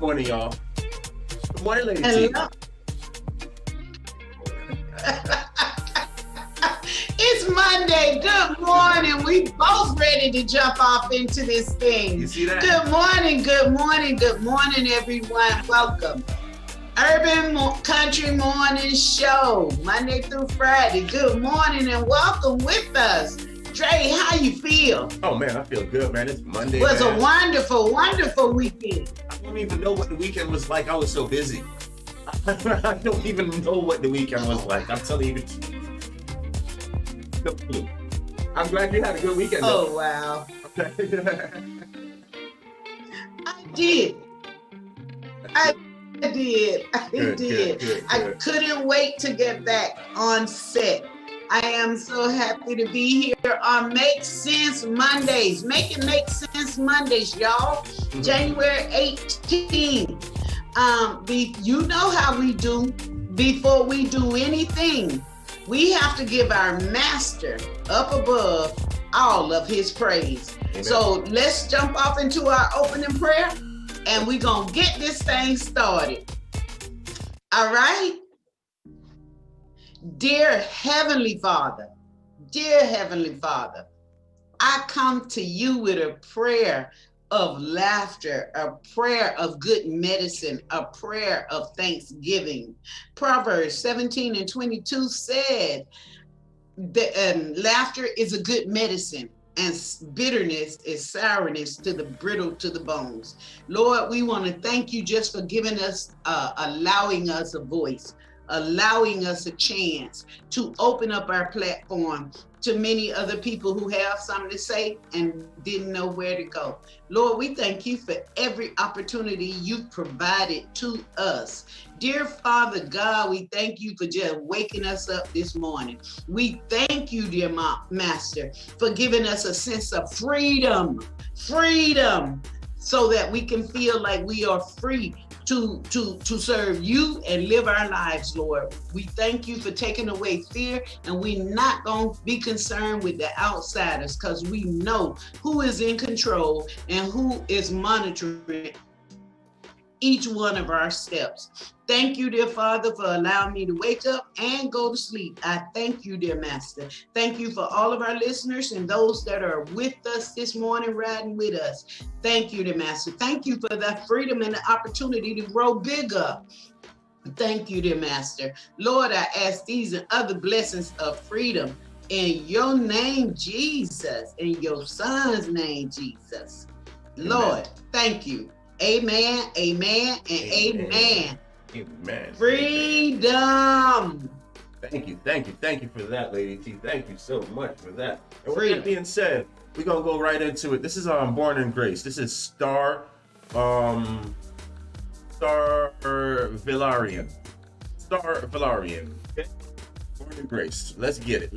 morning, y'all. Good morning, Lady T. Hello. It's Monday. Good morning. We both ready to jump off into this thing. You see that? Good morning, good morning, good morning, everyone. Welcome. Urban Country Morning Show, Monday through Friday. Good morning and welcome with us. Dre, how you feel? Oh, man, I feel good, man. It's Monday, It was man. a wonderful, wonderful weekend. I don't even know what the weekend was like. I was so busy. I don't even know what the weekend was like. I'm telling you. No clue. I'm glad you had a good weekend, though. Oh, wow. Okay. I did. I did. Good. I couldn't wait to get back on set. I am so happy to be here on Make Sense Mondays. Make it make sense Mondays, y'all. Mm-hmm. January 18th. You know how we do. Before we do anything, we have to give our master up above all of his praise. Amen. So let's jump off into our opening prayer and we're going to get this thing started. All right? Dear Heavenly Father, I come to you with a prayer of laughter, a prayer of good medicine, a prayer of thanksgiving. Proverbs 17:22 said that laughter is a good medicine and bitterness is sourness to the brittle to the bones. Lord, we want to thank you just for giving us, allowing us a voice, allowing us a chance to open up our platform to many other people who have something to say and didn't know where to go. Lord, we thank you for every opportunity you've provided to us. Dear Father God, we thank you for just waking us up this morning. We thank you, dear Master, for giving us a sense of freedom, so that we can feel like we are free to serve you and live our lives, Lord. We thank you for taking away fear, and we're not going to be concerned with the outsiders because we know who is in control and who is monitoring each one of our steps. Thank you, dear Father, for allowing me to wake up and go to sleep. I thank you, dear Master. Thank you for all of our listeners and those that are with us this morning, riding with us. Thank you, dear Master. Thank you for that freedom and the opportunity to grow bigger. Thank you, dear Master. Lord, I ask these and other blessings of freedom in your name, Jesus, in your son's name, Jesus. Amen. Lord, thank you. Amen, amen, and amen. Amen. Freedom. Thank you for that, Lady T. Thank you so much for that. And with Freedom. that being said, we're gonna go right into it. This is Born in Grace. This is Star Villarian. Okay? Born in Grace. Let's get it.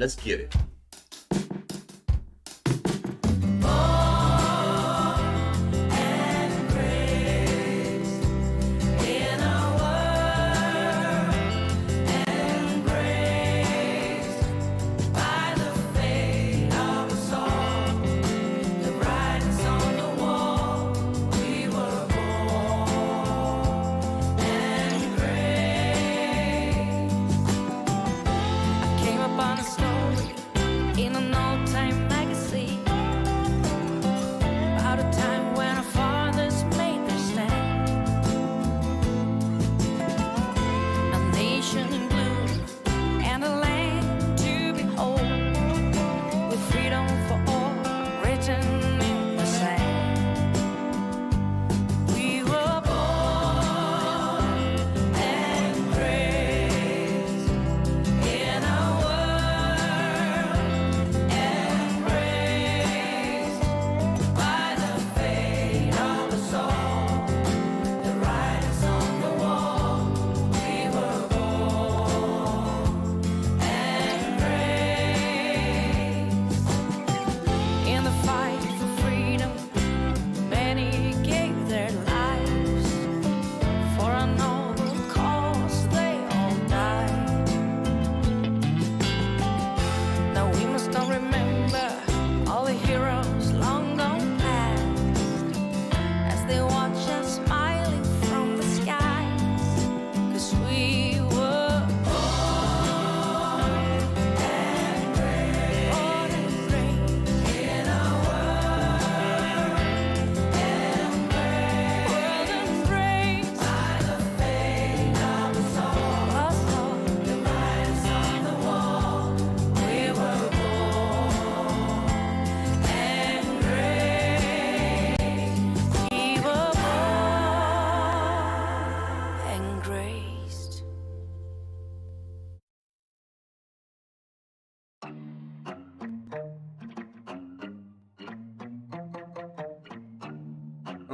Came upon a story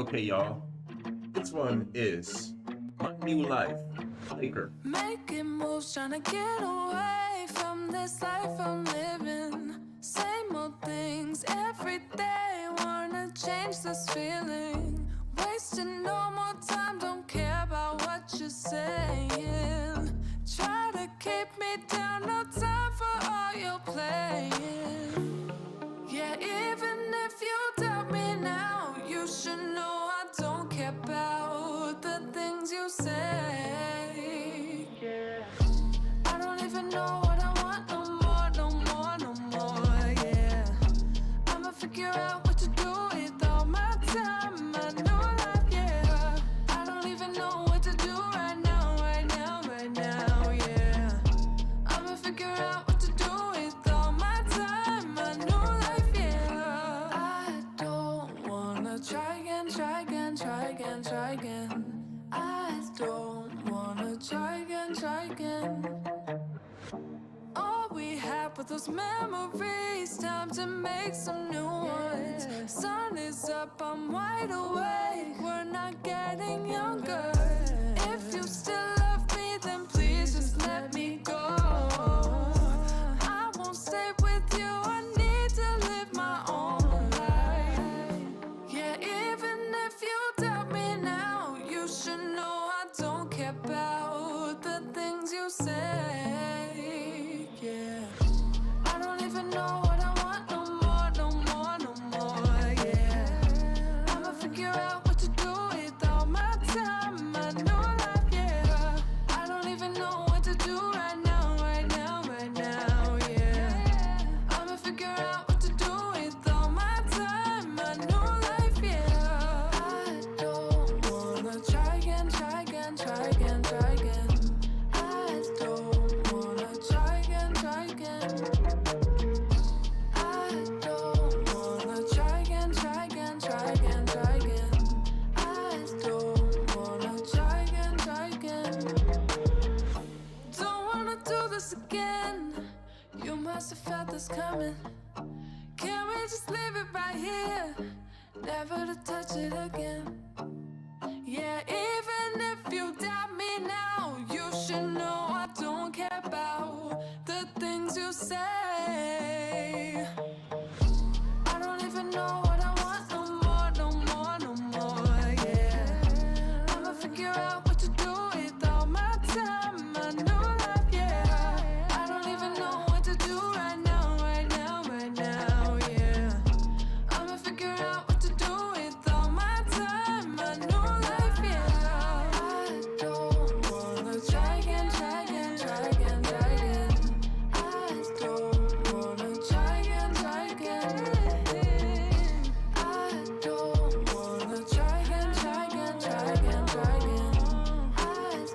Okay, y'all. This one is My New Life, Laker. Making moves, trying to get away from this life I'm living. Same old things every day, wanna change this feeling. Wasting no more time, don't care about what you're saying. Try to keep me down, no time for all your playing. Yeah, even if you doubt me now, you should know I don't care about the things you say. Yeah. I don't even know what I want no more, no more, no more, yeah. I'ma figure out what to do with all my time, my new life, yeah. I don't even know what to do right now, right now, right now, yeah. I'ma figure out what to do with all my time, my new life, yeah. I don't wanna try again, try again, try again, try again. I don't wanna try again, try again. All we had were those memories, time to make some new ones. Sun is up, I'm wide awake, we're not getting younger. If you still love me, then please just let me go. I won't stay with you, I need to live my own life. Yeah, even if you doubt me now, you should know I don't care about the things you say. Yeah, I don't even know what I want no more, no more, no more, yeah. I'ma figure out what to do with all my time, my new life, yeah. I don't even know what to do right now, right now, right now, yeah. I'ma figure out what to do with all my time, my new life, yeah. I don't wanna try again, try again, try again, try again. I don't wanna try again, try again. I don't wanna try again, try again, try again, try again. I don't wanna try again, try again. Don't wanna do this again. You must have felt this coming. Can we just leave it right here? Never to touch it again. Yeah, even if you doubt me now, you should know I don't care about the things you say. I don't even know what I want no more, no more, no more, yeah. I'ma figure out what to do with all my time, my new life, yeah. I don't even know what to do right now, right now, right now, yeah. I'ma figure out what to do with all my time, my new life, yeah. I don't wanna try again, try again, try again, try again. I don't wanna try again, try again. I don't wanna try again, try again, try again, try again. I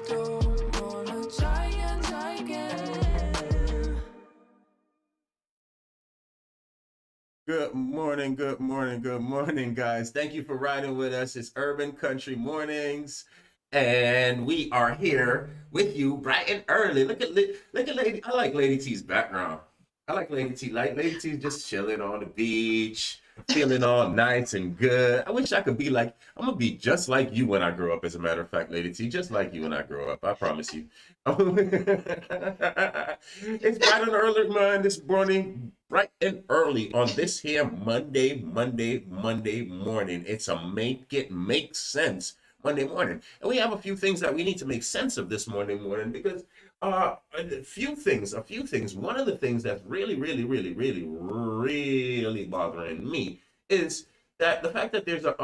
don't wanna try again, try again. Good morning, good morning, good morning, guys. Thank you for riding with us. It's Urban Country Mornings, and we are here with you bright and early. Look at Lady. I like Lady T's background. I like Lady T. Like Lady T just chilling on the beach, feeling all nice and good. I wish I could be like. I'm gonna be just like you when I grow up. As a matter of fact, Lady T, just like you when I grow up. I promise you. It's bright and early, man. This morning, bright and early on this here Monday morning. It's a make sense Monday morning, and we have a few things that we need to make sense of this morning because a few things. One of the things that's really bothering me is that the fact that there's a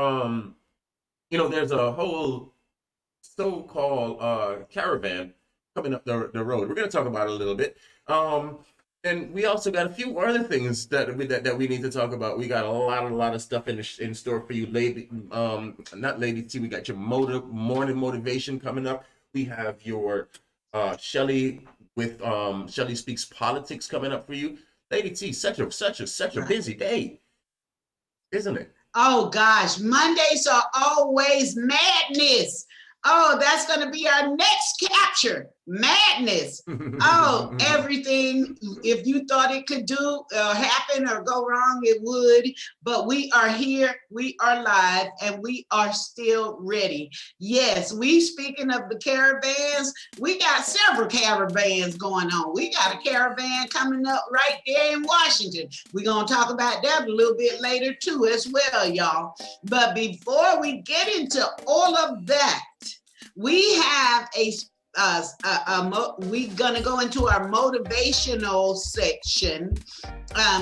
there's a whole so-called caravan coming up the road. We're going to talk about it a little bit. And we also got a few other things that we need to talk about. We got a lot of stuff in store for you, lady. Not Lady T. We got your morning motivation coming up. We have your Shelly with Shelly Speaks Politics coming up for you, Lady T. Such a busy day, isn't it? Oh gosh, Mondays are always madness. Oh, that's going to be our next capture. madness. Oh, everything. If you thought it could happen or go wrong, it would. But we are here, we are live, and we are still ready. Yes, speaking of the caravans, we got several caravans going on. We got a caravan coming up right there in Washington. We're going to talk about that a little bit later too as well, y'all. But before we get into all of that, we have we're gonna go into our motivational section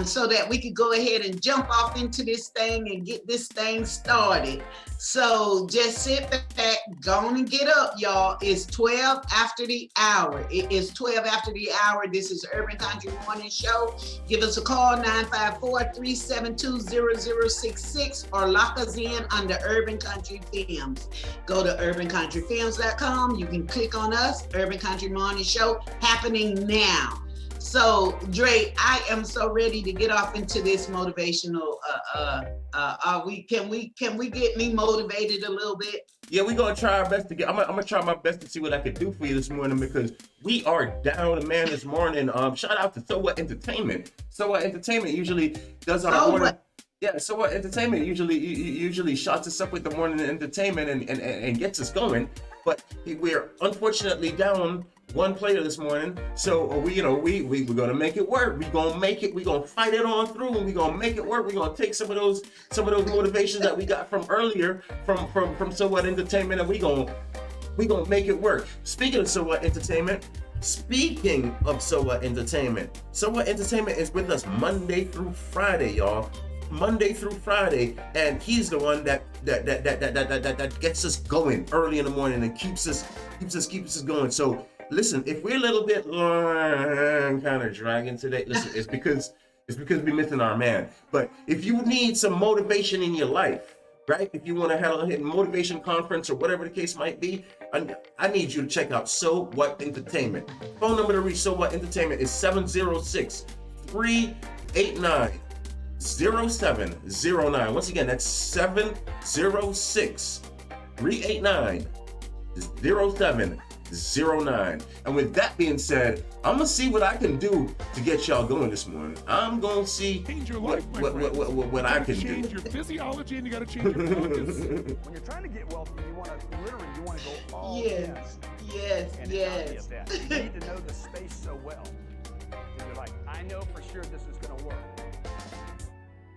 so that we could go ahead and jump off into this thing and get this thing started. So just sit back, go on and get up, y'all. It's 12 after the hour. It is 12 after the hour. This is Urban Country Morning Show. Give us a call, 954-372-0066, or lock us in under Urban Country Films. Go to urbancountryfilms.com. You can click on us, Urban Country Morning Show, happening now. So, Dre, I am so ready to get off into this motivational. Can we get me motivated a little bit? Yeah, we're gonna try our best to get. I'm gonna try my best to see what I can do for you this morning, because we are down, man, this morning. Shout out to So What Entertainment. So What Entertainment usually does our morning. Yeah, So What Entertainment usually shots us up with the morning entertainment and gets us going. But we're unfortunately down one player this morning, so we're gonna make it work. We're gonna fight it on through, and we're gonna make it work. We're gonna take some of those motivations that we got from earlier from So What Entertainment, and we gonna make it work. Speaking of So What Entertainment, So What Entertainment is with us Monday through Friday, y'all. Monday through Friday, and he's the one that gets us going early in the morning and keeps us going. So listen, if we're a little bit kind of dragging today, listen, it's because we're missing our man. But if you need some motivation in your life, right? If you want to have a motivation conference or whatever the case might be, I need you to check out So What Entertainment. Phone number to reach So What Entertainment is 706-389-0709. Once again, that's 706-389-0709. And with that being said, I'm gonna see what I can do to get y'all going this morning. I'm gonna see what I can do. Change your physiology, and you got to change your focus. When you're trying to get wealthy, you want to go all in. Yes. You need to know the space so well. You're like, I know for sure this is going to work.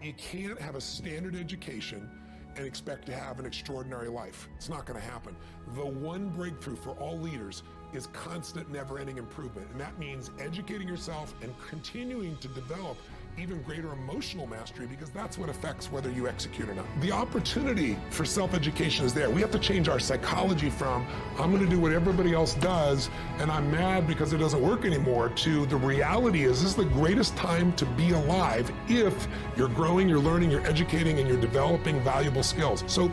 You can't have a standard education and expect to have an extraordinary life. It's not going to happen. The one breakthrough for all leaders is constant, never-ending improvement. And that means educating yourself and continuing to develop even greater emotional mastery, because that's what affects whether you execute or not. The opportunity for self-education is there. We have to change our psychology from, I'm going to do what everybody else does, and I'm mad because it doesn't work anymore, to the reality is this is the greatest time to be alive if you're growing, you're learning, you're educating, and you're developing valuable skills. So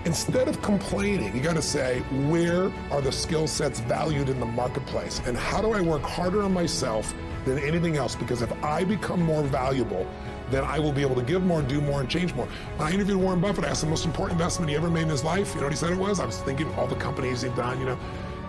instead of complaining, you got to say, where are the skill sets valued in the marketplace? And how do I work harder on myself than anything else? Because if I become more valuable, then I will be able to give more, do more, and change more. When I interviewed Warren Buffett, I asked the most important investment he ever made in his life. You know what he said it was? I was thinking all the companies he'd done,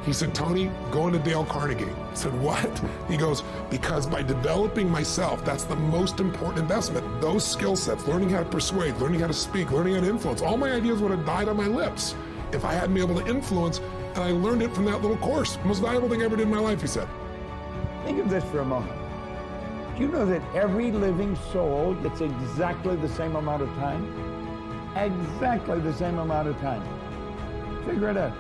He said, Tony, go into Dale Carnegie. I said, what? He goes, because by developing myself, that's the most important investment. Those skill sets, learning how to persuade, learning how to speak, learning how to influence, all my ideas would have died on my lips if I hadn't been able to influence, and I learned it from that little course. Most valuable thing I ever did in my life, he said. Think of this for a moment. Do you know that every living soul gets exactly the same amount of time? Exactly the same amount of time. Figure it out.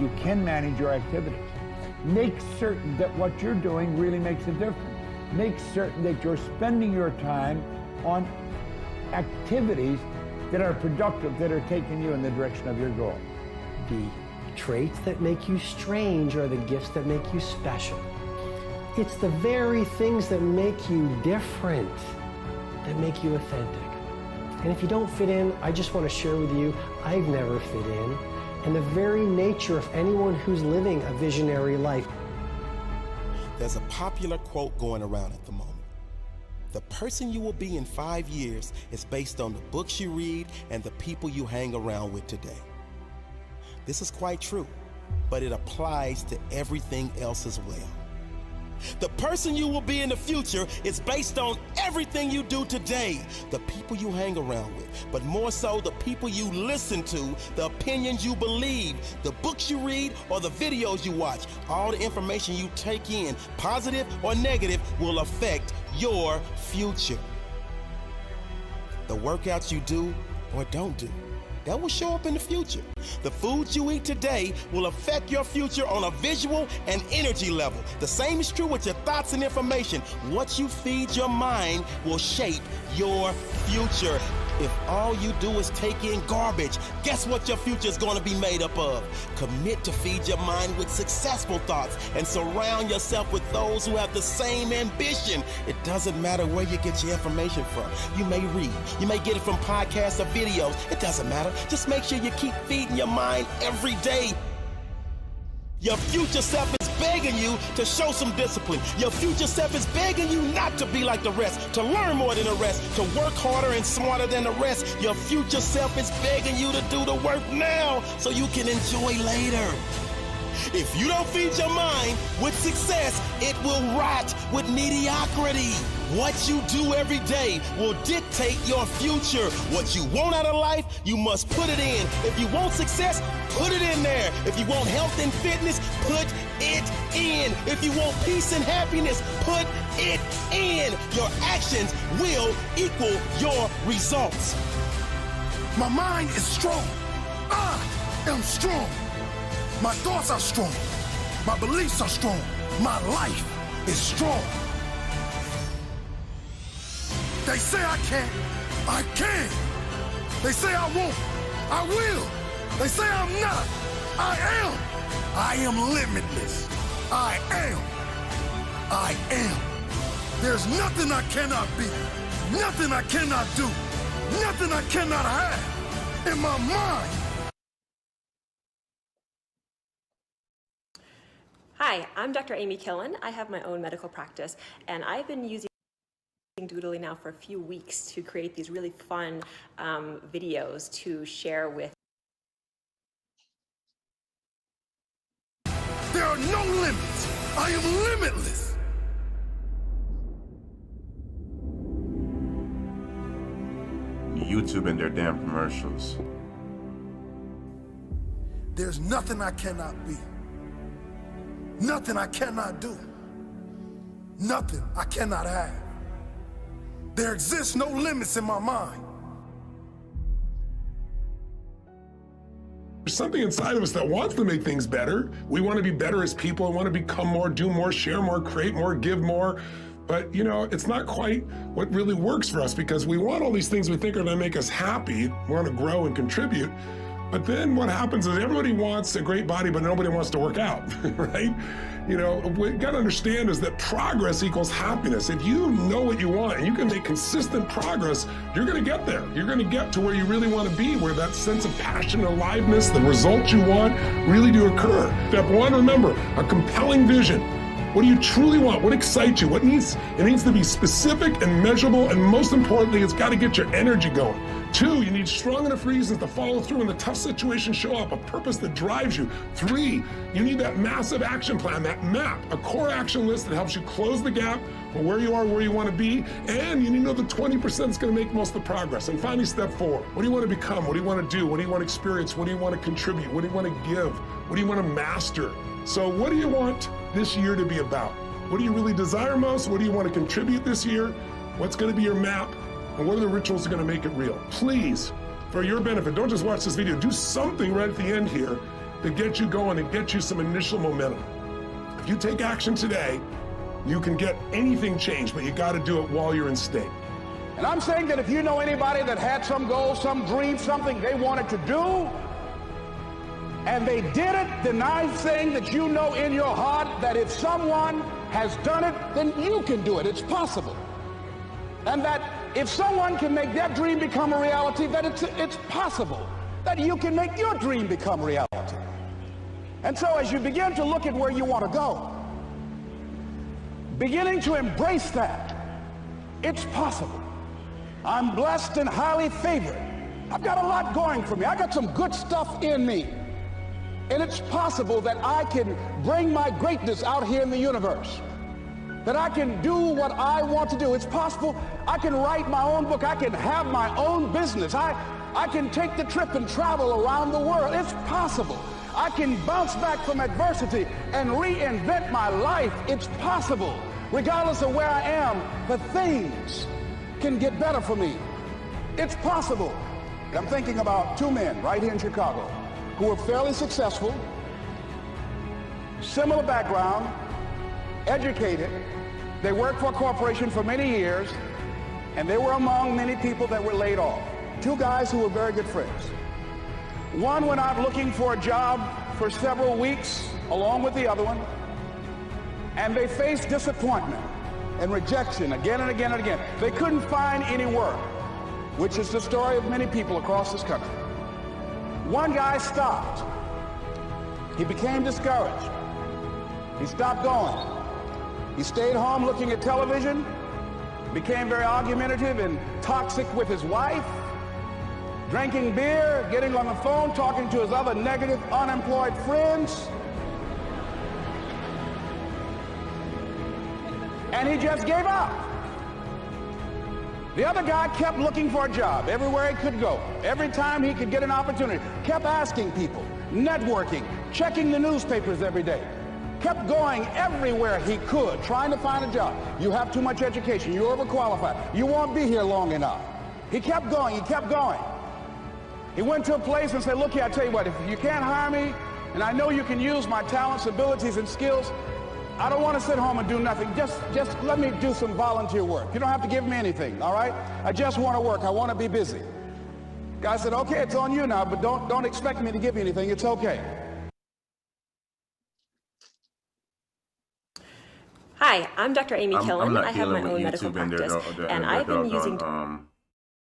You can manage your activities. Make certain that what you're doing really makes a difference. Make certain that you're spending your time on activities that are productive, that are taking you in the direction of your goal. The traits that make you strange are the gifts that make you special. It's the very things that make you different that make you authentic. And if you don't fit in, I just want to share with you, I've never fit in. And the very nature of anyone who's living a visionary life. There's a popular quote going around at the moment. The person you will be in 5 years is based on the books you read and the people you hang around with today. This is quite true. but it applies to everything else as well. The person you will be in the future is based on everything you do today, the people you hang around with, but more so the people you listen to, the opinions you believe, the books you read, or the videos you watch. All the information you take in, positive or negative, will affect your future. The workouts you do or don't do, that will show up in the future. The foods you eat today will affect your future on a visual and energy level. The same is true with your thoughts and information. What you feed your mind will shape your future. If all you do is take in garbage, guess what your future is going to be made up of? Commit to feed your mind with successful thoughts and surround yourself with those who have the same ambition. It doesn't matter where you get your information from. You may read, you may get it from podcasts or videos. It doesn't matter. Just make sure you keep feeding your mind every day. Your future self is begging you to show some discipline. Your future self is begging you not to be like the rest, to learn more than the rest, to work harder and smarter than the rest. Your future self is begging you to do the work now so you can enjoy later. If you don't feed your mind with success, it will rot with mediocrity. What you do every day will dictate your future. What you want out of life, you must put it in. If you want success, put it in there. If you want health and fitness, put it in. If you want peace and happiness, put it in. Your actions will equal your results. My mind is strong. I am strong. My thoughts are strong. My beliefs are strong. My life is strong. They say I can't. I can. They say I won't. I will. They say I'm not. I am. I am limitless. I am. I am. There's nothing I cannot be. Nothing I cannot do. Nothing I cannot have in my mind. Hi, I'm Dr. Amy Killen. I have my own medical practice, and I've been using Doodly now for a few weeks to create these really fun videos to share with. There are no limits. I am limitless. YouTube and their damn commercials. There's nothing I cannot be. Nothing I cannot do. Nothing I cannot have. There exists no limits in my mind. There's something inside of us that wants to make things better. We want to be better as people. We want to become more, do more, share more, create more, give more. But, you know, it's not quite what really works for us because we want all these things we think are going to make us happy. We want to grow and contribute. But then what happens is everybody wants a great body, but nobody wants to work out, right? You know, what you gotta understand is that progress equals happiness. If you know what you want and you can make consistent progress, you're gonna get there. You're gonna get to where you really wanna be, where that sense of passion, aliveness, the results you want really do occur. Step one, remember, a compelling vision. What do you truly want? What excites you? It needs to be specific and measurable, and most importantly, it's gotta get your energy going. 2, you need strong enough reasons to follow through when the tough situations show up, a purpose that drives you. 3, you need that massive action plan, that map, a core action list that helps you close the gap for where you are, where you want to be, and you need to know the 20% is going to make most of the progress. And finally, step 4, what do you want to become? What do you want to do? What do you want to experience? What do you want to contribute? What do you want to give? What do you want to master? So what do you want this year to be about? What do you really desire most? What do you want to contribute this year? What's going to be your map? And what are the rituals that are going to make it real? Please, for your benefit, don't just watch this video. Do something right at the end here to get you going and get you some initial momentum. If you take action today, you can get anything changed, but you got to do it while you're in state. And I'm saying that if you know anybody that had some goal, some dream, something they wanted to do, and they did it, then I'm saying that you know in your heart that if someone has done it, then you can do it. It's possible. And that if someone can make their dream become a reality, that it's possible that you can make your dream become reality. And so as you begin to look at where you want to go, beginning to embrace that, it's possible. I'm blessed and highly favored. I've got a lot going for me. I got some good stuff in me. And it's possible that I can bring my greatness out here in the universe. That I can do what I want to do. It's possible I can write my own book. I can have my own business. I can take the trip and travel around the world. It's possible. I can bounce back from adversity and reinvent my life. It's possible. Regardless of where I am, the things can get better for me. It's possible. I'm thinking about two men right here in Chicago who were fairly successful, similar background, educated. They worked for a corporation for many years, and they were among many people that were laid off. Two guys who were very good friends. One went out looking for a job for several weeks along with the other one, and they faced disappointment and rejection again and again and again. They couldn't find any work, which is the story of many people across this country. One guy stopped. He became discouraged. He stopped going. He stayed home looking at television, became very argumentative and toxic with his wife, drinking beer, getting on the phone, talking to his other negative, unemployed friends. And he just gave up. The other guy kept looking for a job everywhere he could go. Every time he could get an opportunity, kept asking people, networking, checking the newspapers every day. Kept going everywhere he could, trying to find a job. You have too much education. You're overqualified. You won't be here long enough. He kept going. He kept going. He went to a place and said, look here, I tell you what, if you can't hire me, and I know you can use my talents, abilities, and skills, I don't want to sit home and do nothing. Just let me do some volunteer work. You don't have to give me anything, all right? I just want to work. I want to be busy. Guy said, okay, it's on you now, but don't expect me to give you anything. It's okay. Hi, I'm Dr. Amy Killen. I'm not I have my dealing with own medical YouTube and practice, and I've been using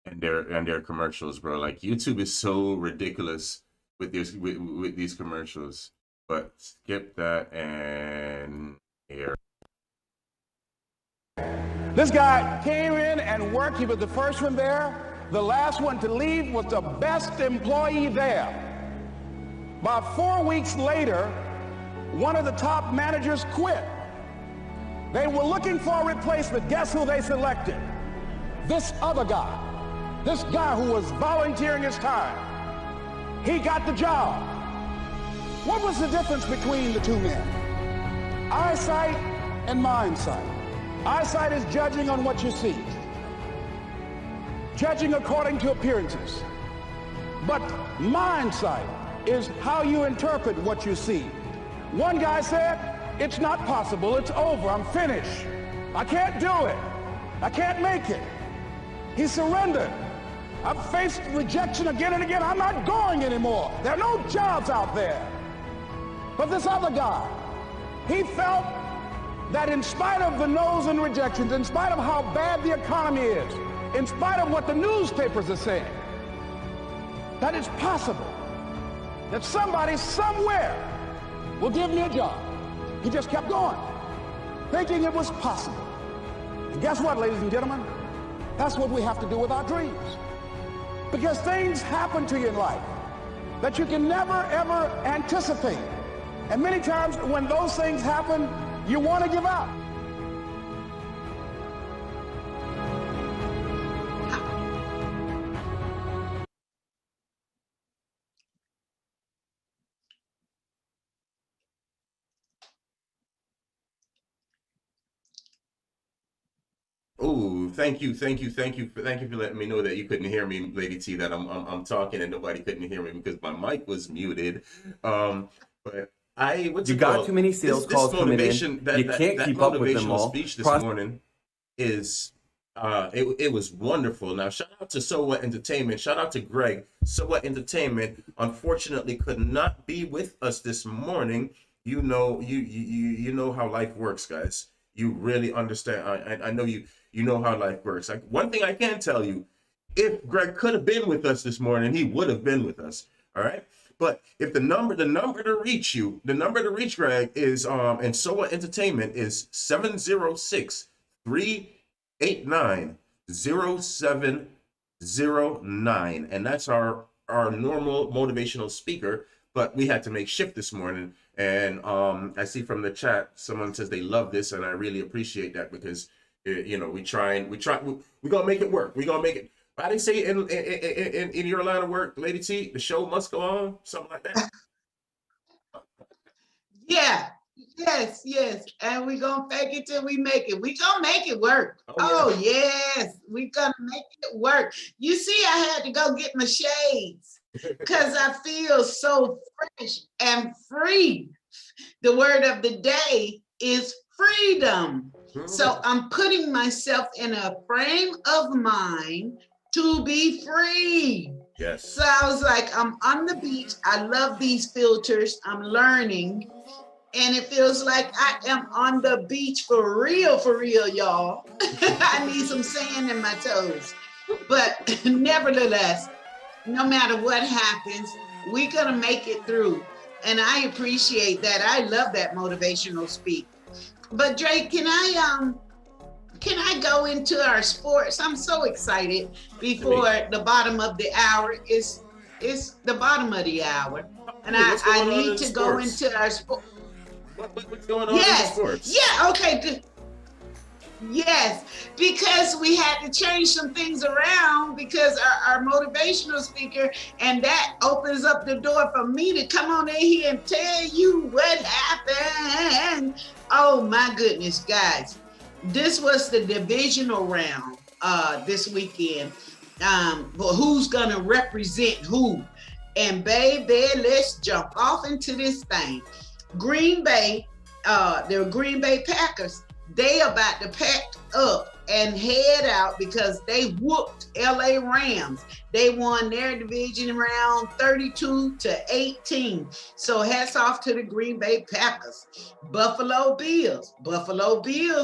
and their commercials, bro. Like YouTube is so ridiculous with these commercials. But skip that and here. This guy came in and worked. He was the first one there. The last one to leave was the best employee there. About 4 weeks later, one of the top managers quit. They were looking for a replacement. Guess who they selected? This other guy. This guy who was volunteering his time. He got the job. What was the difference between the two men? Eyesight and mindsight. Eyesight is judging on what you see. Judging according to appearances. But mindsight is how you interpret what you see. One guy said, it's not possible, it's over, I'm finished. I can't do it. I can't make it. He surrendered. I've faced rejection again and again. I'm not going anymore. There are no jobs out there. But this other guy, he felt that in spite of the no's and rejections, in spite of how bad the economy is, in spite of what the newspapers are saying, that it's possible that somebody somewhere will give me a job. He just kept going, thinking it was possible. And guess what, ladies and gentlemen? That's what we have to do with our dreams. Because things happen to you in life that you can never, ever anticipate. And many times when those things happen, you want to give up. Oh, thank you for letting me know that you couldn't hear me, Lady T. That I'm talking and nobody couldn't hear me because my mic was muted. But you got too many sales calls coming in. You can't keep up with them all. Speech this morning is it was wonderful. Now shout out to So What Entertainment. Shout out to Greg. So What Entertainment unfortunately could not be with us this morning. You know how life works, guys. You really understand. I know you know how life works. Like one thing I can tell you, if Greg could have been with us this morning, he would have been with us. All right. But if the number to reach Greg is and So What Entertainment is 706-389-0709. And that's our normal motivational speaker. but we had to make shift this morning. And I see from the chat, someone says they love this, and I really appreciate that because, you know, we're gonna make it work. We're gonna make it. How they say in your line of work, Lady T, the show must go on, something like that. Yeah. Yes. And we're going to fake it till we make it. We're going to make it work. Oh, yes. We're going to make it work. You see, I had to go get my shades because I feel so fresh and free. The word of the day is freedom. So I'm putting myself in a frame of mind to be free. Yes. So I was like, I'm on the beach. I love these filters. I'm learning. And it feels like I am on the beach for real, y'all. I need some sand in my toes. But nevertheless, no matter what happens, we're going to make it through. And I appreciate that. I love that motivational speak. But Drake, can I go into our sports? I'm so excited before the bottom of the hour. It's the bottom of the hour. And I need to go into our sports. What's going on in the sports? Yeah, okay, good. Yes, because we had to change some things around because our motivational speaker, and that opens up the door for me to come on in here and tell you what happened. Oh my goodness, guys. This was the divisional round this weekend. But who's gonna represent who? And baby, let's jump off into this thing. Green Bay, the Green Bay Packers, they about to pack up and head out because they whooped LA Rams. They won their division round 32-18. So hats off to the Green Bay Packers. Buffalo Bills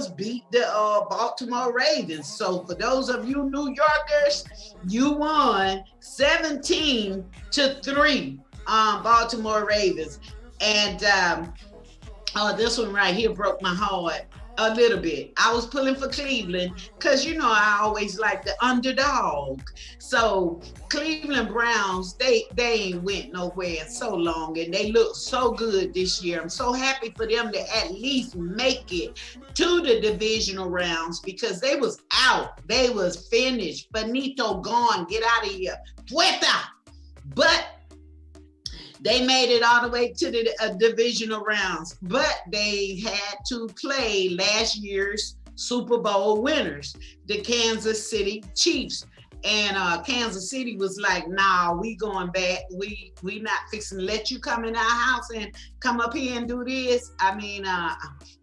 beat the Baltimore Ravens. So for those of you New Yorkers, you won 17-3 Baltimore Ravens. And this one right here broke my heart a little bit. I was pulling for Cleveland because, you know, I always like the underdog. So Cleveland Browns, they ain't went nowhere in so long, and they look so good this year. I'm so happy for them to at least make it to the divisional rounds because they was out. They was finished. Finito, gone. Get out of here. Puerta. But they made it all the way to the divisional rounds, but they had to play last year's Super Bowl winners, the Kansas City Chiefs. And Kansas City was like, nah, we going back. We not fixing to let you come in our house and come up here and do this. I mean, I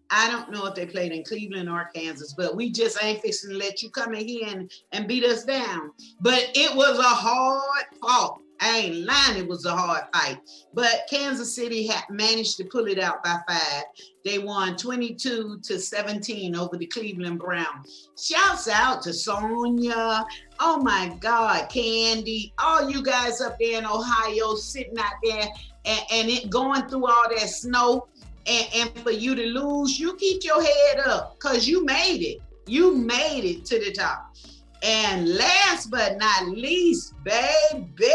don't know if they played in Cleveland or Kansas, but we just ain't fixing to let you come in here and beat us down. But it was a hard fought. I ain't lying, it was a hard fight. But Kansas City had managed to pull it out by 5. They won 22-17 over the Cleveland Browns. Shouts out to Sonia. Oh my God, Candy. All you guys up there in Ohio sitting out there and it going through all that snow. And for you to lose, you keep your head up because you made it. You made it to the top. And last but not least, baby,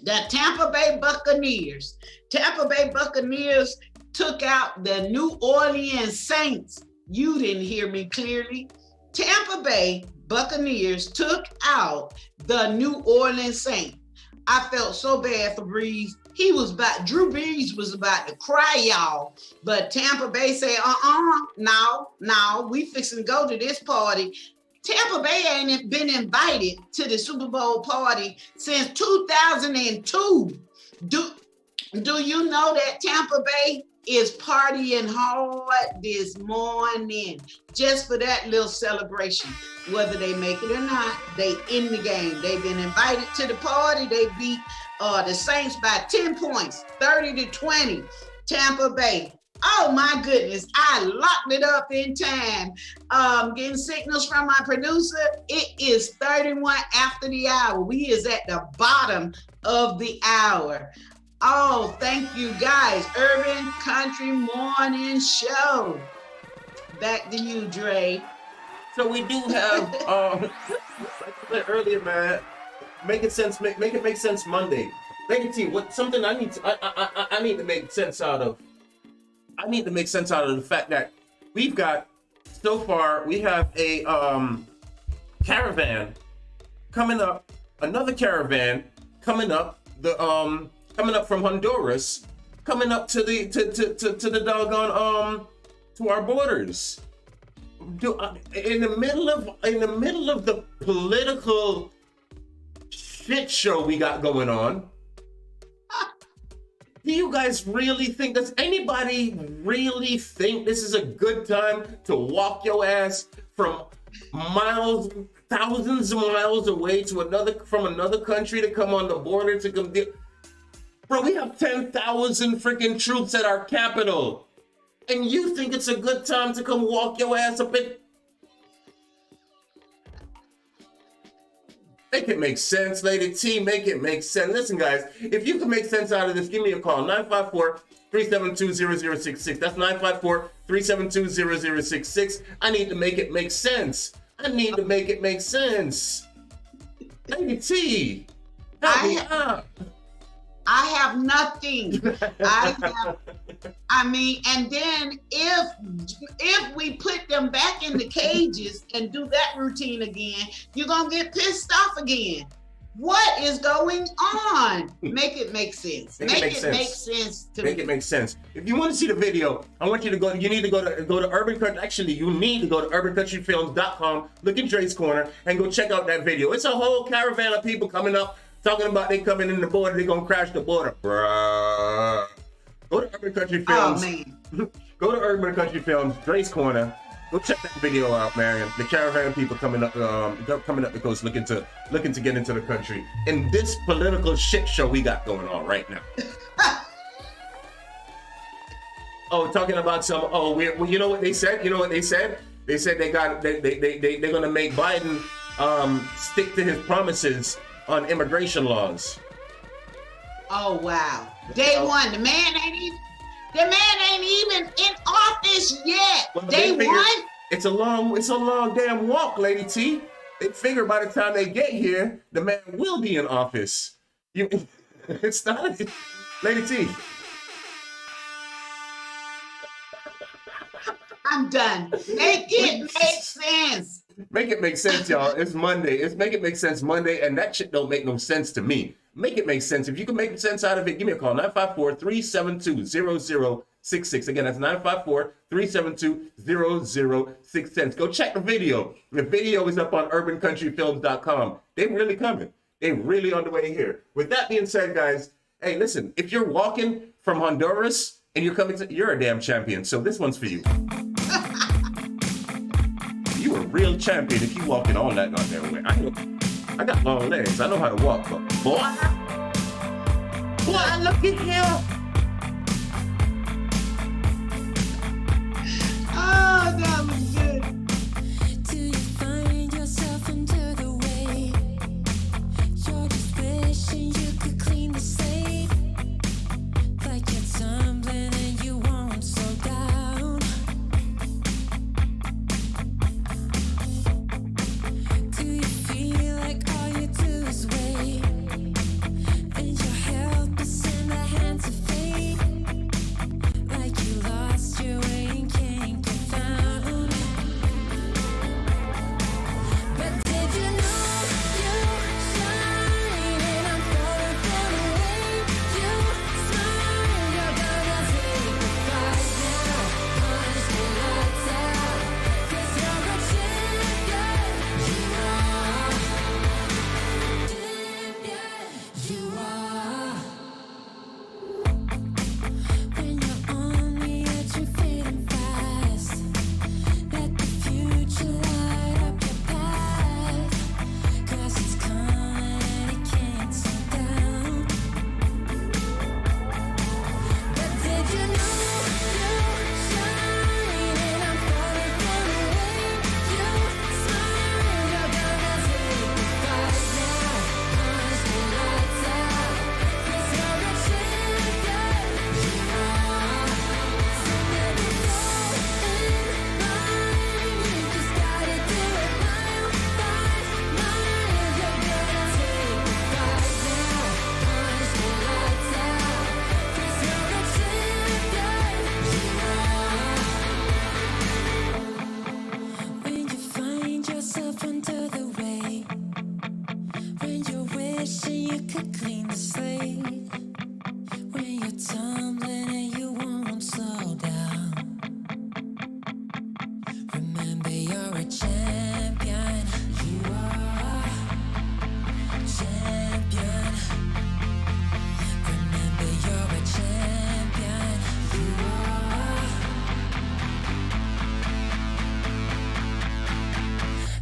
the Tampa Bay Buccaneers. Tampa Bay Buccaneers took out the New Orleans Saints. You didn't hear me clearly. Tampa Bay Buccaneers took out the New Orleans Saints. I felt so bad for Breeze. Drew Brees was about to cry, y'all. But Tampa Bay said, no, we fixing to go to this party. Tampa Bay ain't been invited to the Super Bowl party since 2002. Do you know that Tampa Bay is partying hard this morning just for that little celebration? Whether they make it or not, they in the game. They've been invited to the party. They beat the Saints by 10 points, 30-20, Tampa Bay. Oh my goodness, I locked it up in time. Getting signals from my producer. It is 31 after the hour. We is at the bottom of the hour. Oh, thank you guys. Urban Country Morning Show. Back to you, Dre. So we do have, like I said earlier, man, make it make sense Monday. Lady T, something I need to make sense out of. I need to make sense out of the fact that we've got, so far, we have a caravan coming up, another caravan coming up, coming up from Honduras, coming up to the doggone to our borders. In the middle of the political shit show we got going on. Do you guys really think, does anybody really think this is a good time to walk your ass from miles, thousands of miles away to another country to come on the border to come deal? Bro, we have 10,000 freaking troops at our capital. And you think it's a good time to come walk your ass up in? Make it make sense, Lady T. Make it make sense. Listen, guys, if you can make sense out of this, give me a call. 954-372-0066. That's 954-372-0066. I need to make it make sense. I need to make it make sense. Lady T, help me out. I have nothing. And then if we put them back in the cages and do that routine again, you're gonna get pissed off again. What is going on? Make it make sense. Make it make sense to me. Make it make sense. If you want to see the video, I want you to go. You need to go to Urban Country. Actually, you need to go to urbancountryfilms.com. Look at Dre's Corner and go check out that video. It's a whole caravan of people coming up, talking about they coming in the border, they gonna crash the border. Bruh. Go to Urban Country Films. Oh, man. Go to Urban Country Films, Dre's Corner. Go check that video out, man. The caravan of people coming up the coast, looking to get into the country. In this political shit show we got going on right now. Talking about some. You know what they said? They said they're gonna make Biden stick to his promises on immigration laws. Oh wow! Day one, the man ain't even in office yet. Well, Day one. It's a long damn walk, Lady T. They figure by the time they get here, the man will be in office. It's not, Lady T. I'm done. Make it make sense. Make it make sense, y'all. It's Monday. It's Make It Make Sense Monday, and that shit don't make no sense to me. Make it make sense. If you can make sense out of it, give me a call. 954-372-0066. Again, that's 954-372-0066. Go check the video. The video is up on urbancountryfilms.com. They really coming. They really on the way here. With that being said, guys, hey, listen, if you're walking from Honduras and you're coming you're a damn champion. So this one's for you. You a real champion if you walking all that goddamn way. I got long legs. I know how to walk, but boy, look at here. Oh, that was good. Do you find yourself under the weight? You're just wishing you could clean the slate, like you're tumbling and you won't slow down. Do you feel like all you do is wait, and you're helpless in the hands of fate? you could clean the slate. When you're tumbling and you won't slow down. Remember you're a champion. You are a champion. Remember you're a champion. You are.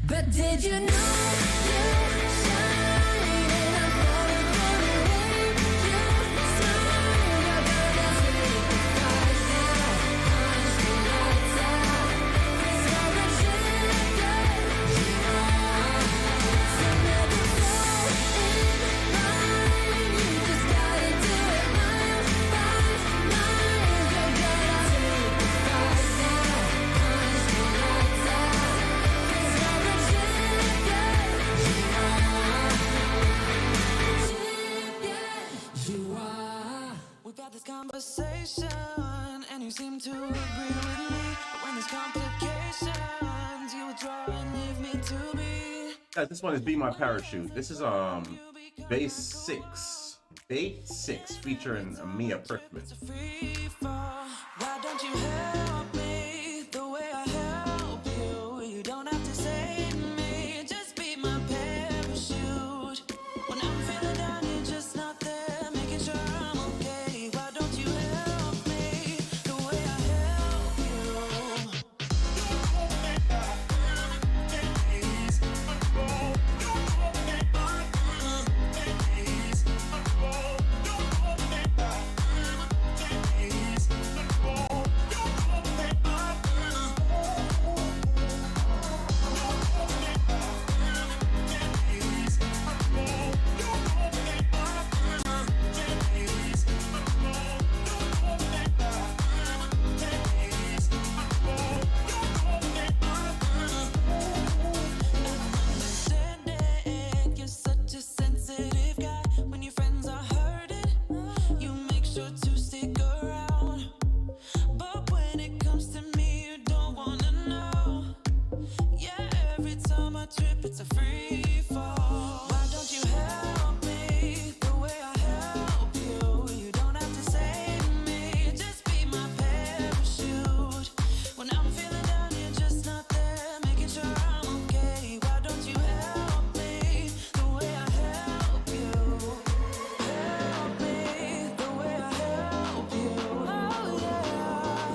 But did you know you shine and I'm falling for the way you smile? You're gonna take the fight now, punch the lights out. 'Cause you're a champion, you are. So never fall in line. You just gotta do it mile by mile. You're gonna take the fight now, punch the lights out. 'Cause you're a champion, you are. Champion, you are. We've had this conversation, and you seem to agree with me. When there's complications, you withdraw and leave me to be. Guys, this one is Be My Parachute. This is Base 6 featuring Mia Perkman. Free fall. Why don't you help me the way I help you? You don't have to save me, just be my parachute. When I'm feeling down, you're just not there, making sure I'm okay. Why don't you help me the way I help you? Understanding, you're such a sensitive guy. When your friends are hurting, you make sure to stick around. But when it comes to me, you don't wanna know. Yeah, every time I trip, it's a free fall. Why don't you help me the way I help you? You don't have to save me, just be my parachute. When I'm feeling down, you're just not there, making sure I'm okay. Why don't you help me the way I help you? Help me the way I help you. Oh yeah,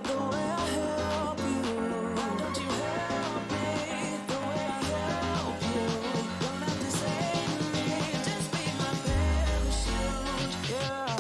the way I help you. Why don't you help me the way I help you? Don't have to save me, just be my parachute. Yeah.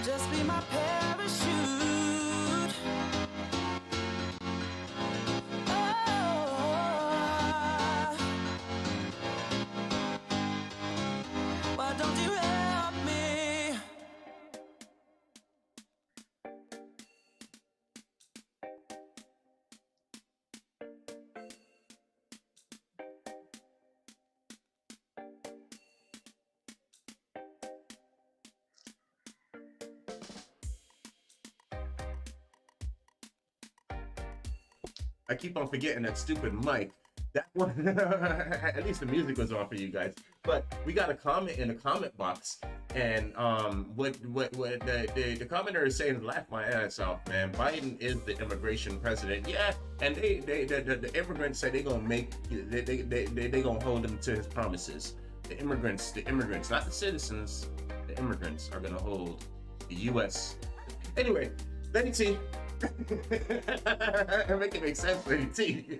Just be my parachute. Oh, why don't you help me? I keep on forgetting that stupid mic. That one, at least the music was on for you guys. But we got a comment in the comment box, and what the commenter is saying, laugh my ass off, man. Biden is the immigration president, yeah, and the immigrants say they gonna hold him to his promises. The immigrants, not the citizens. The immigrants are gonna hold the U.S. Anyway, Lenny T. Make it make sense, Lenny T.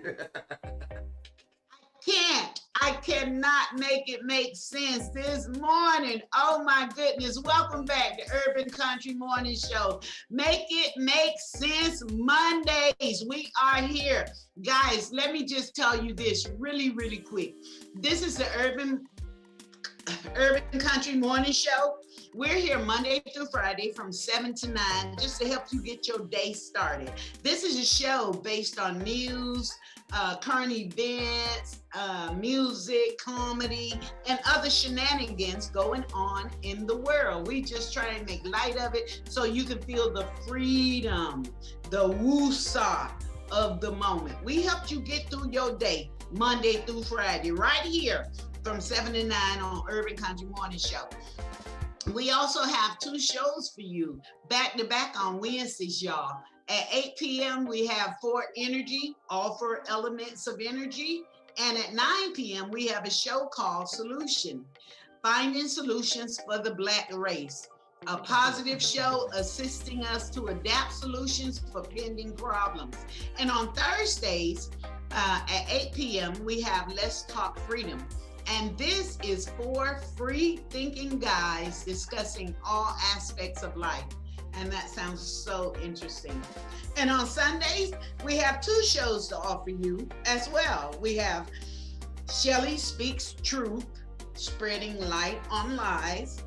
I cannot make it make sense this morning. Oh my goodness. Welcome back to Urban Country Morning Show. Make it make sense Mondays. We are here. Guys, let me just tell you this really, really quick. This is the Urban Country Morning Show. We're here Monday through Friday from 7 to 9 just to help you get your day started. This is a show based on news, current events, music, comedy, and other shenanigans going on in the world. We just try and make light of it so you can feel the freedom, the woosah of the moment. We helped you get through your day Monday through Friday right here from 7 to 9 on Urban Country Morning Show. We also have 2 shows for you back to back on Wednesdays, y'all. At 8 p.m., we have 4 Energy, all 4 elements of energy. And at 9 p.m., we have a show called Solution, Finding Solutions for the Black Race. A positive show assisting us to adapt solutions for pending problems. And on Thursdays at 8 p.m., we have Let's Talk Freedom. And this is 4 free thinking guys discussing all aspects of life. And that sounds so interesting. And on Sundays, we have 2 shows to offer you as well. We have Shelly Speaks Truth, Spreading Light on Lies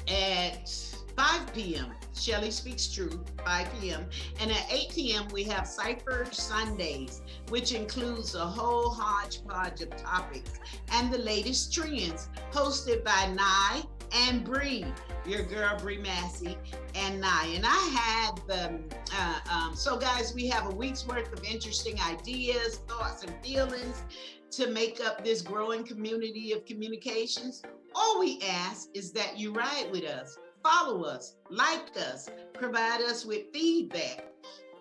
at 5 p.m. Shelly Speaks Truth, 5 p.m. And at 8 p.m., we have Cypher Sundays, which includes a whole hodgepodge of topics and the latest trends, hosted by Nye and Bree, your girl Bree Massey and Nye. And I had the, so guys, we have a week's worth of interesting ideas, thoughts, and feelings to make up this growing community of communications. All we ask is that you ride with us, follow us, like us, provide us with feedback.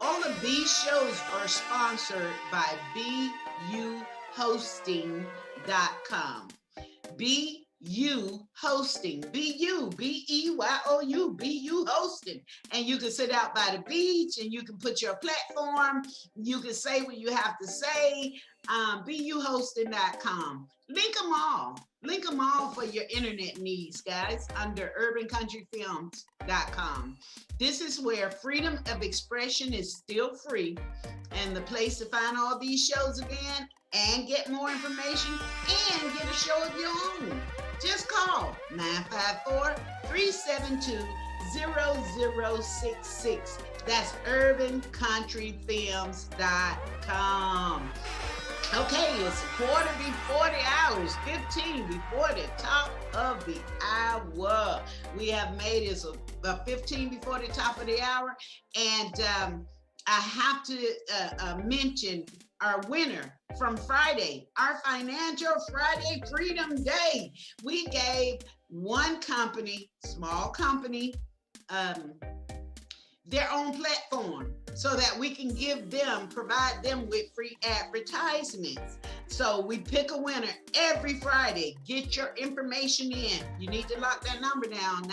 All of these shows are sponsored by BUHosting.com. BU Hosting, BU, BEYOU, BU Hosting. And you can sit out by the beach and you can put your platform, you can say what you have to say, BUHosting.com. Link them all for your internet needs, guys, under urbancountryfilms.com. This is where freedom of expression is still free, and the place to find all these shows again and get more information and get a show of your own. Just call 954-372-0066. That's urbancountryfilms.com. Okay, it's 15 before the top of the hour. We have made it 15 before the top of the hour. And I have to mention our winner from Friday, our Financial Friday Freedom Day. We gave one company, small company, their own platform so that we can provide them with free advertisements. So we pick a winner every Friday. Get your information in. You need to lock that number down,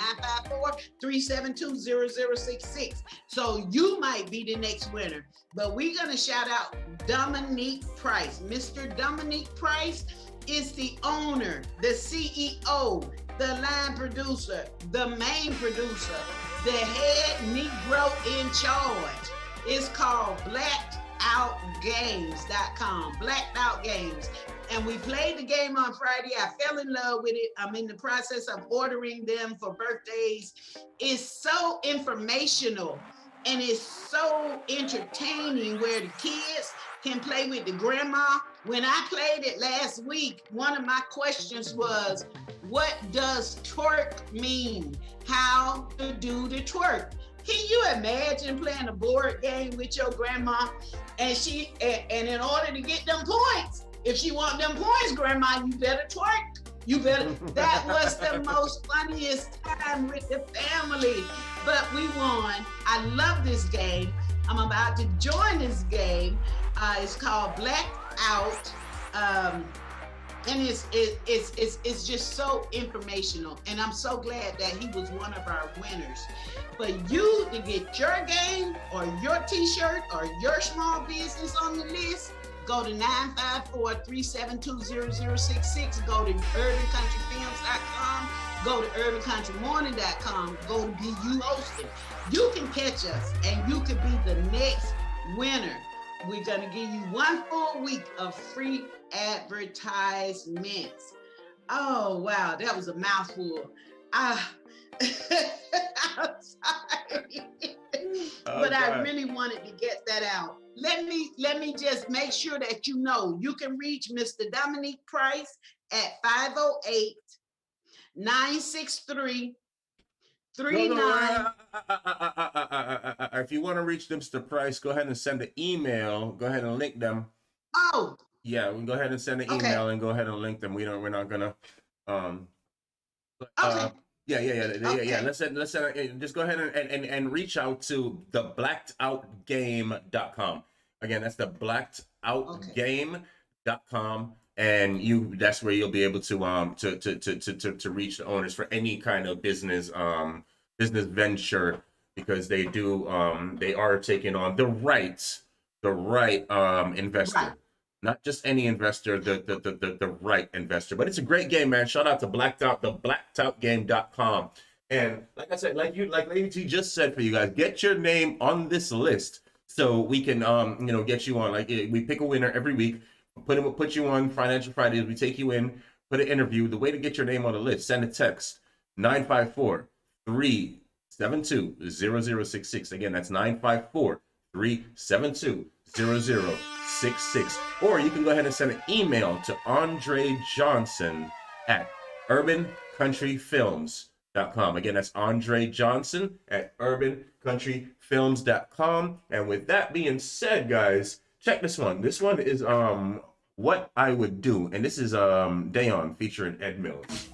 954-372-0066. So you might be the next winner. But we're gonna shout out Dominique Price. Mr. Dominique Price is the owner, the CEO, the line producer, the main producer, the head Negro in charge. It's called blackoutgames.com, Blacked Out Games. And we played the game on Friday. I fell in love with it. I'm in the process of ordering them for birthdays. It's so informational and it's so entertaining where the kids can play with the grandma. When I played it last week, one of my questions was, what does twerk mean? How to do the twerk? Can you imagine playing a board game with your grandma and in order to get them points, if she want them points, grandma, you better twerk. That was the most funniest time with the family, but we won. I love this game. I'm about to join this game. It's called Blacked Out And it's just so informational, and I'm so glad that he was one of our winners. For you to get your game or your t-shirt or your small business on the list, go to 954-372-0066, go to urbancountryfilms.com, go to urbancountrymorning.com, go to BU Hosting. You can catch us and you could be the next winner. We're gonna give you 1 full week of free advertisements. Oh, wow, that was a mouthful. I'm sorry. But I really wanted to get that out. Let me just make sure that you know you can reach Mr. Dominique Price at 508-963-39. If you want to reach Mr. Price, go ahead and send an email. Go ahead and link them. Oh. Yeah, we can go ahead and send an email and go ahead and link them. We're not gonna Yeah. Let's just go ahead and reach out to the blackedoutgame.com. Again, that's the blackedoutgame.com, and that's where you'll be able to reach the owners for any kind of business venture, because they are taking on the right investor. Right. Not just any investor, the right investor. But it's a great game, man. Shout out to blackedoutgame.com. And like I said, like Lady T just said for you guys, get your name on this list so we can get you on. Like, we pick a winner every week, put you on Financial Fridays, we take you in, put an interview. The way to get your name on the list, send a text, 954-372-0066. Again, that's 954-372-0066. Or you can go ahead and send an email to Andre Johnson at urbancountryfilms.com. Again, that's Andre Johnson at urbancountryfilms.com. And with that being said, guys, check this one. This one is What I Would Do, and this is Dayon featuring Ed Mills.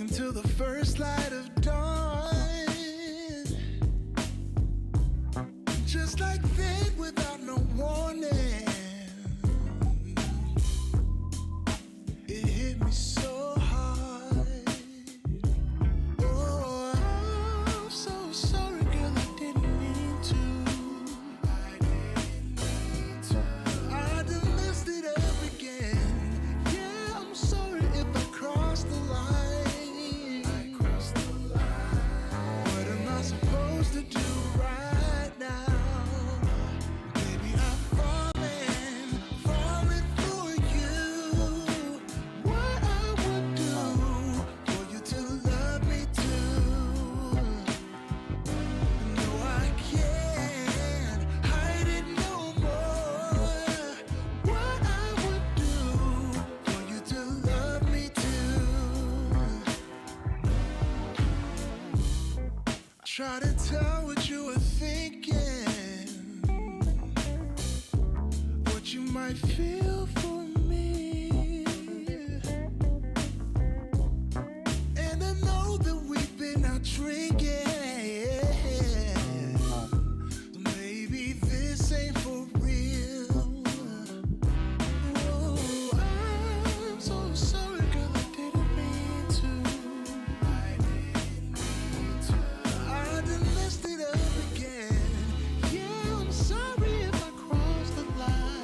Until the first light of dawn, just like that, without no warning, it hit me so hard. Oh, I'm so sorry, girl, I didn't mean to. I done messed it up again. Yeah, I'm sorry if I crossed the line. Supposed to do right now, baby, I'm falling for you. What I would do for you to love me too. No, I can't hide it no more. What I would do for you to love me too. Try to tell what you were thinking, what you might feel for me. And I know that we've been out drinking, so maybe this ain't for real. Oh, I'm so sorry, girl, I didn't mean to. I done messed it up again. Yeah, I'm sorry if I crossed the line.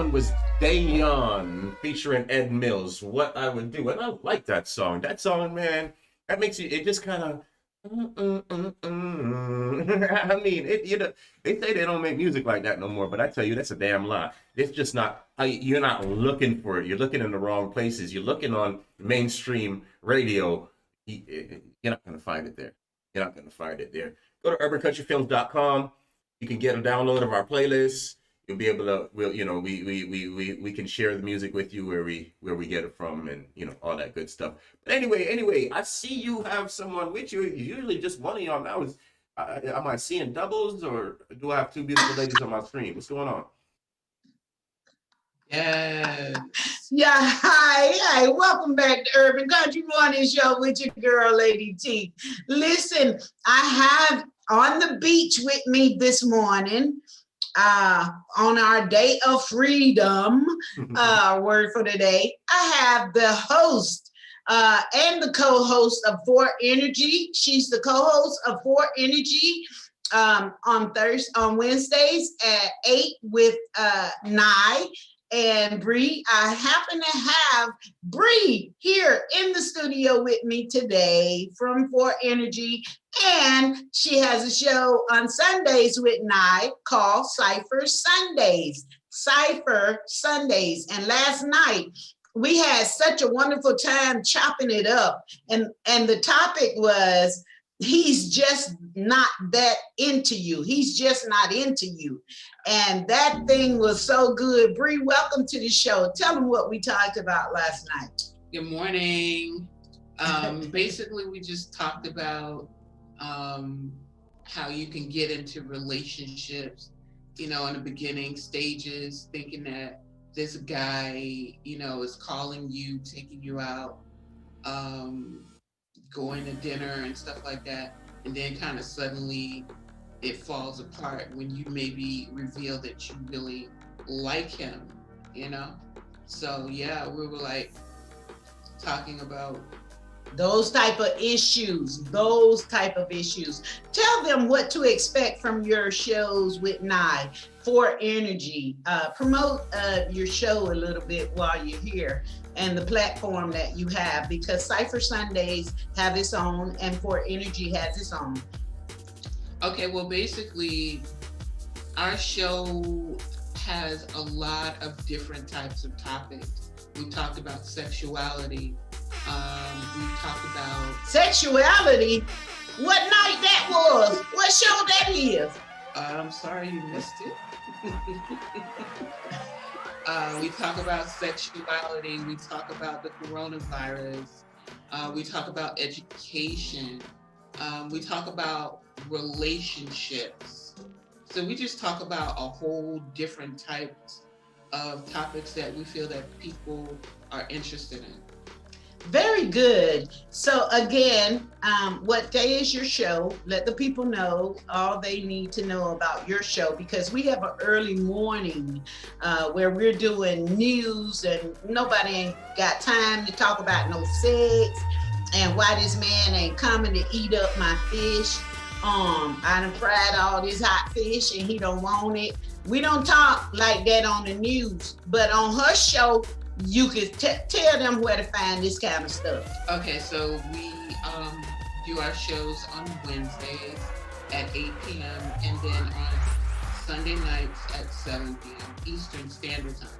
one was Dayon featuring Ed Mills, What I Would Do. And I like that song. That song, man, that makes you, it just kind of, I mean, they say they don't make music like that no more, but I tell you, that's a damn lie. It's just not, you're not looking for it. You're looking in the wrong places. You're looking on mainstream radio. You're not going to find it there. You're not going to find it there. Go to urbancountryfilms.com. You can get a download of our playlist. You'll be able to, we can share the music with you where we get it from, and all that good stuff. But anyway, I see you have someone with you. Usually just one of y'all now. Am I seeing doubles, or do I have two beautiful ladies on my screen? What's going on? Yeah. Hi. Welcome back to Urban Country Morning Show with your girl, Lady T. Listen, I have on the beach with me this morning, on our day of freedom, word for the day, I have the host and the co-host of 4 Energy. She's the co-host of 4 Energy on Wednesdays at 8 with Nye and Bree. I happen to have Bree here in the studio with me today from 4 Energy, and she has a show on Sundays with Nye called Cypher Sundays. Cypher Sundays. And last night we had such a wonderful time chopping it up, and the topic was, he's just not that into you. He's just not into you. And that thing was so good. Bree, welcome to the show. Tell them what we talked about last night. Good morning. Basically, we just talked about how you can get into relationships, in the beginning stages, thinking that this guy, is calling you, taking you out, going to dinner and stuff like that. And then kind of suddenly it falls apart when you maybe reveal that you really like him, So yeah, we were like talking about those type of issues. Tell them what to expect from your shows with Nye, 4 Energy. Promote your show a little bit while you're here, and the platform that you have, because Cypher Sundays have its own and 4 Energy has its own. Okay, well, basically, our show has a lot of different types of topics. We talked about sexuality. We talked about sexuality. What night that was? What show that is? I'm sorry you missed it. We talk about sexuality. We talk about the coronavirus. We talk about education. We talk about relationships. So we just talk about a whole different types of topics that we feel that people are interested in. Very good. So again, what day is your show? Let the people know all they need to know about your show, because we have an early morning where we're doing news, and nobody ain't got time to talk about no sex and why this man ain't coming to eat up my fish. I done fried all this hot fish and he don't want it. We don't talk like that on the news, but on her show, you could tell them where to find this kind of stuff. Okay, so we do our shows on Wednesdays at 8 p.m. and then on Sunday nights at 7 p.m. Eastern Standard Time.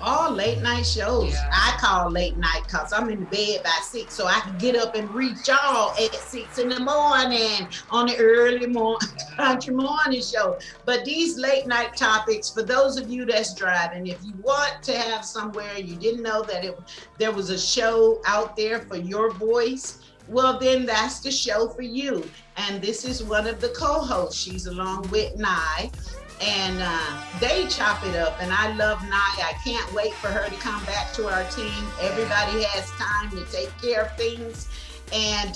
All late night shows. Yeah. I call late night because I'm in the bed by 6, so I can get up and reach y'all at 6 in the morning on the early morning country morning show. But these late night topics, for those of you that's driving, if you want to have somewhere you didn't know that there was a show out there for your voice, well, then that's the show for you. And this is one of the co-hosts. She's along with Nye. And they chop it up, and I love Nye. I can't wait for her to come back to our team. Everybody has time to take care of things, and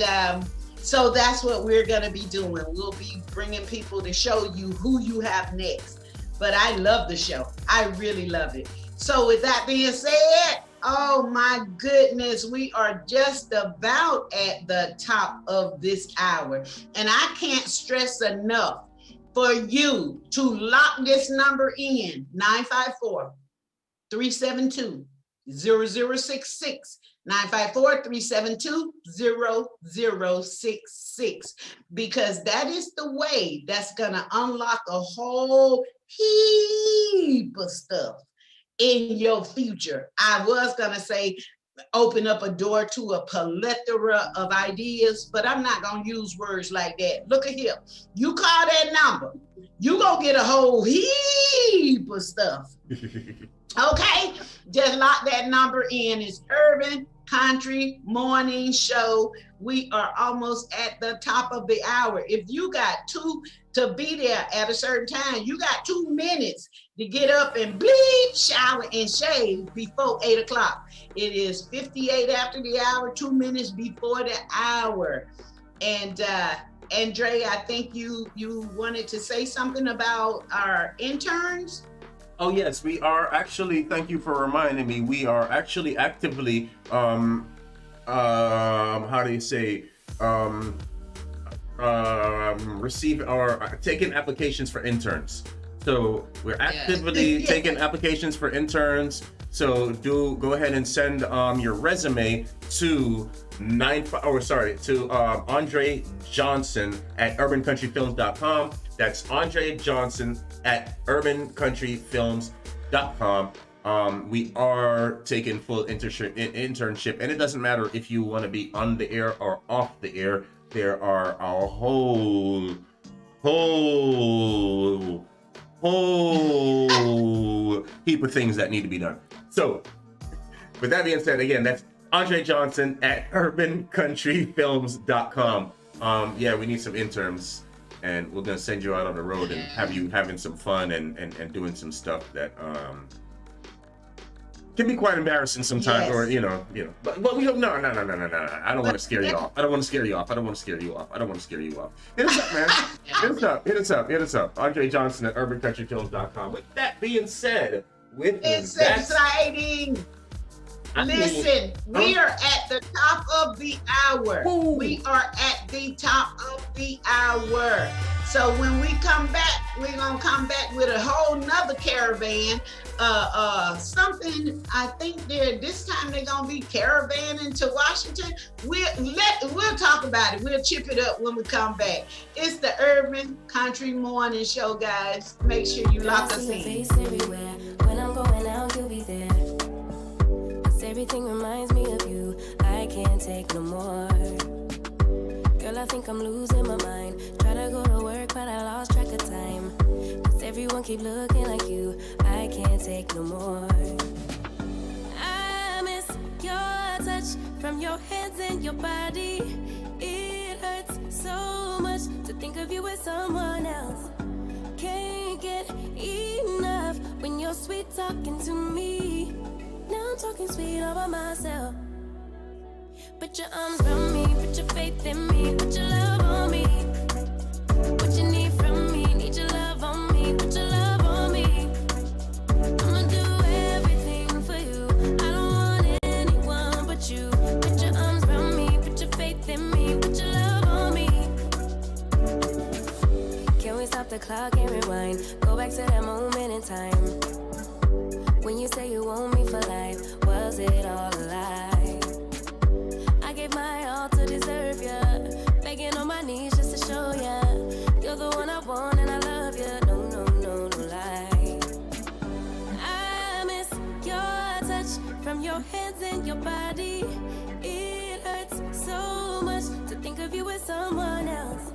so that's what we're going to be doing. We'll be bringing people to show you who you have next. But I love the show. I really love it. So with that being said, oh my goodness, we are just about at the top of this hour, and I can't stress enough for you to lock this number in, 954-372-0066. 954-372-0066. Because that is the way that's gonna unlock a whole heap of stuff in your future. I was gonna say open up a door to a plethora of ideas, but I'm not gonna use words like that. Look at here. You call that number, you gonna get a whole heap of stuff. Okay, just lock that number in. It's Urban Country Morning Show. We are almost at the top of the hour. If you got to be there at a certain time, you got 2 minutes to get up and bleach, shower, and shave before 8 o'clock. It is 58 after the hour, 2 minutes before the hour. And Andre, I think you wanted to say something about our interns. Oh yes, we are actually, thank you for reminding me, we are actually actively receiving or taking applications for interns. So we're actively taking applications for interns. So go ahead and send your resume to Andre Johnson at urbancountryfilms.com. That's Andre Johnson at urbancountryfilms.com. We are taking full internship, and it doesn't matter if you want to be on the air or off the air. There are a whole heap of things that need to be done. So, with that being said, again, that's Andre Johnson at urbancountryfilms.com. Yeah, we need some interns, and we're gonna send you out on the road and have you having some fun and doing some stuff that can be quite embarrassing sometimes, Yes. or but we don't. No. I don't want to scare you off. I don't want to scare you off. Hit us up, man. Hit us up. Andre Johnson at urbancountryfilms.com. With that being said, It's exciting. Listen, we are at the top of the hour. We are at the top of the hour. So when we come back, we're gonna come back with a whole nother caravan. Something I think this time they're gonna be caravanning to Washington. We'll talk about it. We'll chip it up when we come back. It's the Urban Country Morning Show, guys. Make sure you lock us in. Everywhere. When I'm going out, you'll be there. Everything reminds me of you. I can't take no more. Girl, I think I'm losing my mind. Try to go to work, but I lost track of time. 'Cause everyone keep looking like you. I can't take no more. I miss your touch from your hands and your body. It hurts so much to think of you with someone else. Can't get enough when you're sweet talking to me. Now I'm talking sweet all by myself. Put your arms around me, put your faith in me, put your love on me. What you need from me, need your love on me, put your love on me. I'ma do everything for you. I don't want anyone but you. Put your arms around me, put your faith in me, put your love on me. Can we stop the clock and rewind? Go back to that moment in time. When you say you want me for life, was it all a lie? I gave my all to deserve ya, begging on my knees just to show ya. You're the one I want and I love ya, no lie. I miss your touch from your hands and your body. It hurts so much to think of you with someone else.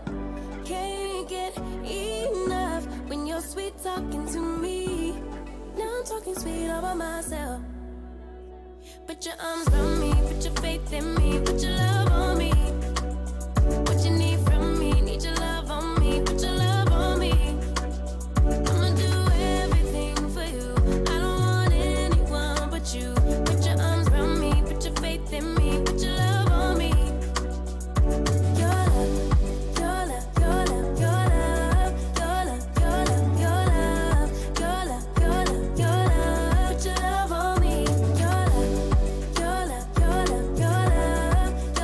Can't get enough when you're sweet talking to me. Now I'm talking sweet all by myself. Put your arms around me, put your faith in me, put your love on me. What you need from me, need your love on me, put your love on me. I'ma do everything for you. I don't want anyone but you. Put your arms around me, put your faith in me, put your love on me. Your love, your love, your love, your love, your love, your love, your love, your love, your love, your love. Put your love on me. Your love, your love, your love, your love, your love, your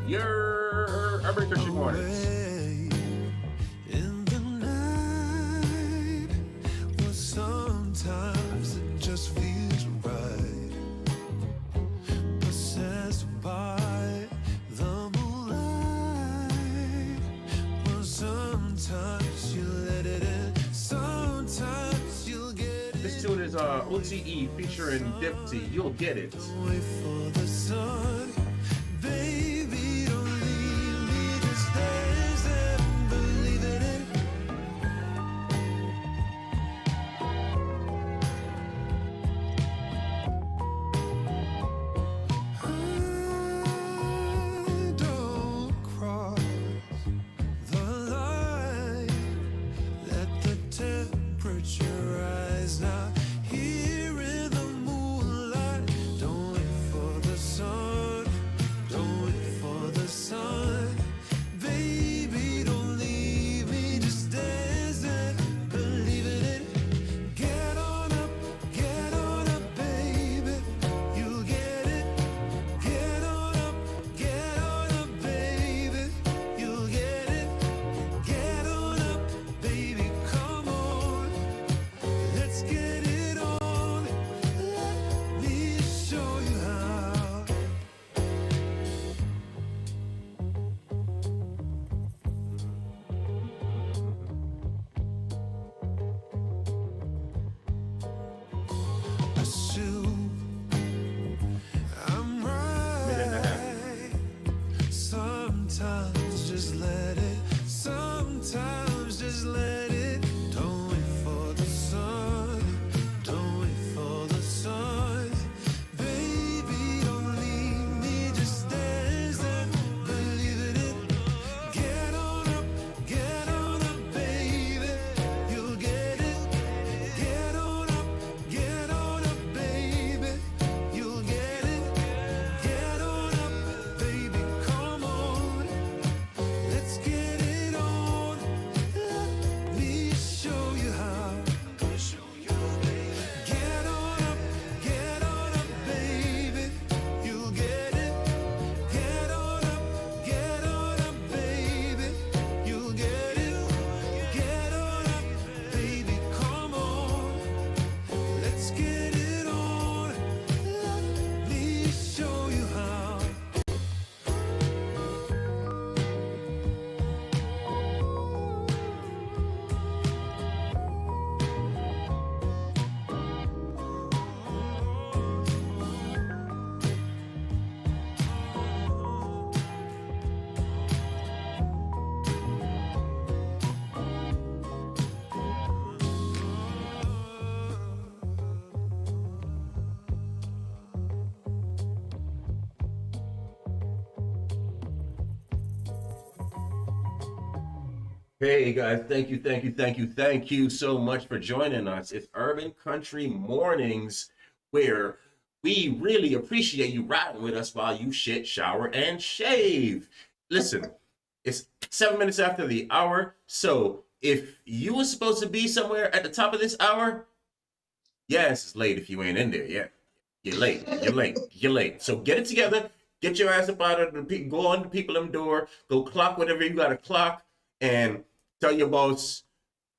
Your Urban Country Mornings. In the night, well, sometimes it just feels right. Possessed by the moonlight. Well, sometimes you let it in, sometimes you'll get it. This tune is OTE featuring Dipsy. You'll get it. Wait for the sun, baby, don't leave me, just dance and believe in it. Don't cross the line, let the temperature rise now. Here in the moonlight, don't wait for the sun, don't wait for the sun. Baby, don't leave me, just dance and believe in it. Get on up, baby, you'll get it. Get on up, baby, you'll get it. Get on up, baby, come on. Let's get it on. Let me show you how. Assume I'm right. Sometimes just let it. Sometimes just let it. Don't wait for the sun. Don't wait for the sun. Baby, don't leave me. Just dance and believe in it. Get on up, baby. You'll get it. Get on up, baby. You'll get it. Get on up, baby. Come on. Let's get it on. Let me show you how. Get on up, baby. You'll get it. Get on up, baby. You'll get it. Get on up, baby. Come on. Let's get it on. Let me show you how. Hey guys, thank you so much for joining us. It's Urban Country Mornings, where we really appreciate you riding with us while you shit, shower, and shave. Listen, it's 7 minutes after the hour, so if you were supposed to be somewhere at the top of this hour, yes, it's late if you ain't in there yet. You're late. So get it together, get your ass up out of the go on the people in the door, go clock whatever you gotta clock, and tell your boss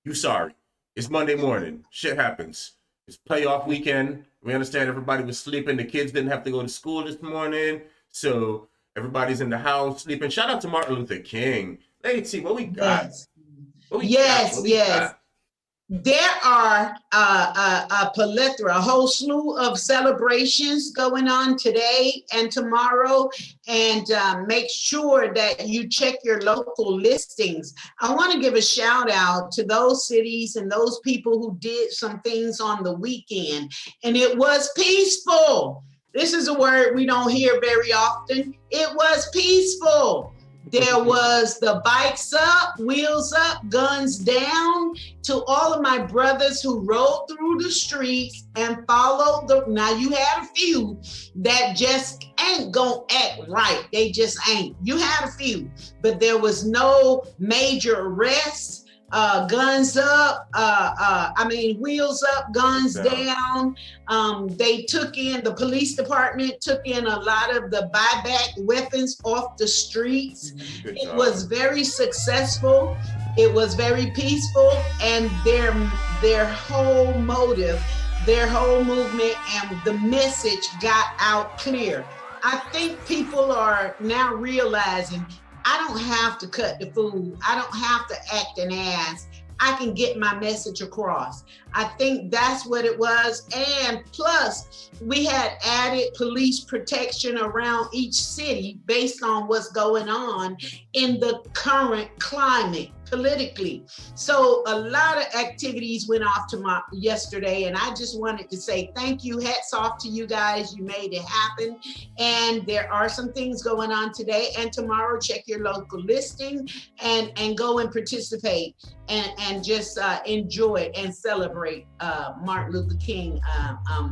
you sorry. It's Monday morning. Shit happens. It's playoff weekend. We understand everybody was sleeping. The kids didn't have to go to school this morning, so everybody's in the house sleeping. Shout out to Martin Luther King. Lady T, what we got? Yes. There are a plethora, a whole slew of celebrations going on today and tomorrow, and make sure that you check your local listings. I want to give a shout out to those cities and those people who did some things on the weekend, and it was peaceful. This is a word we don't hear very often. It was peaceful. There was the bikes up, wheels up, guns down. To all of my brothers who rode through the streets and followed now you had a few that just ain't gonna act right. They just ain't. You had a few, but there was no major arrests. guns up, wheels up, guns down. They took in, the police department took in a lot of the buyback weapons off the streets. It was very successful. It was very peaceful, and their whole motive, their whole movement, and the message got out clear. I think people are now realizing, I don't have to cut the food. I don't have to act an ass. I can get my message across. I think that's what it was. And plus, we had added police protection around each city based on what's going on in the current climate politically. So a lot of activities went off yesterday, and I just wanted to say thank you. Hats off to you guys. You made it happen. And there are some things going on today and tomorrow. Check your local listing and go and participate and just enjoy it and celebrate Martin Luther King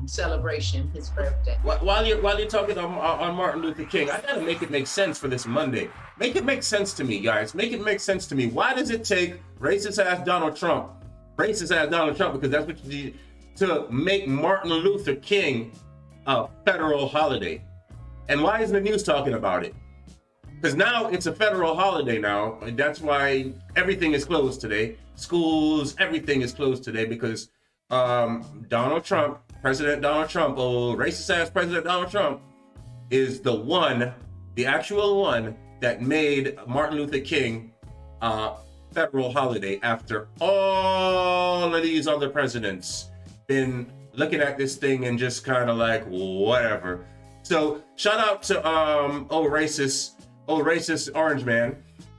celebration, his birthday. While you're talking on Martin Luther King, I gotta make it make sense for this Monday. Make it make sense to me, guys. Make it make sense to me. Why does it take racist ass Donald Trump, because that's what you need, to make Martin Luther King a federal holiday? And why isn't the news talking about it? Because now it's a federal holiday now, and that's why everything is closed today. Schools, everything is closed today because Donald Trump, President Donald Trump, racist ass President Donald Trump, is the actual one that made Martin Luther King a federal holiday after all of these other presidents been looking at this thing and just kind of like, whatever. So shout out to old racist orange man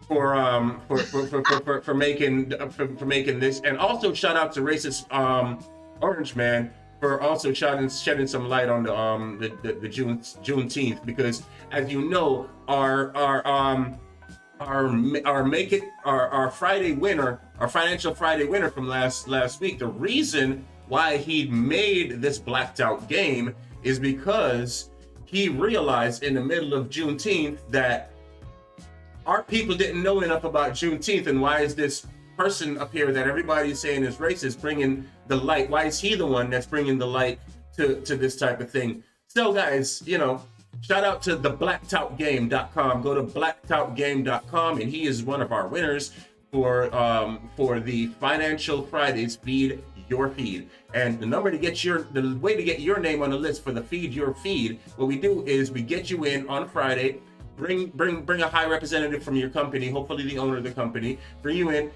for making this, and also shout out to racist orange man for also shedding some light on the Juneteenth, because as you know, our Friday winner, our financial Friday winner from last week, the reason why he made this blacked out game is because he realized in the middle of Juneteenth that our people didn't know enough about Juneteenth, and why is this person up here that everybody's saying is racist bringing the light? Why is he the one that's bringing the light to this type of thing? So guys, shout out to the blackedoutgame.com. Go to blackedoutgame.com, and he is one of our winners for the Financial Fridays Feed Your Feed. And the way to get your name on the list for the Feed Your Feed, what we do is we get you in on Friday. Bring a high representative from your company, hopefully the owner of the company, bring you in,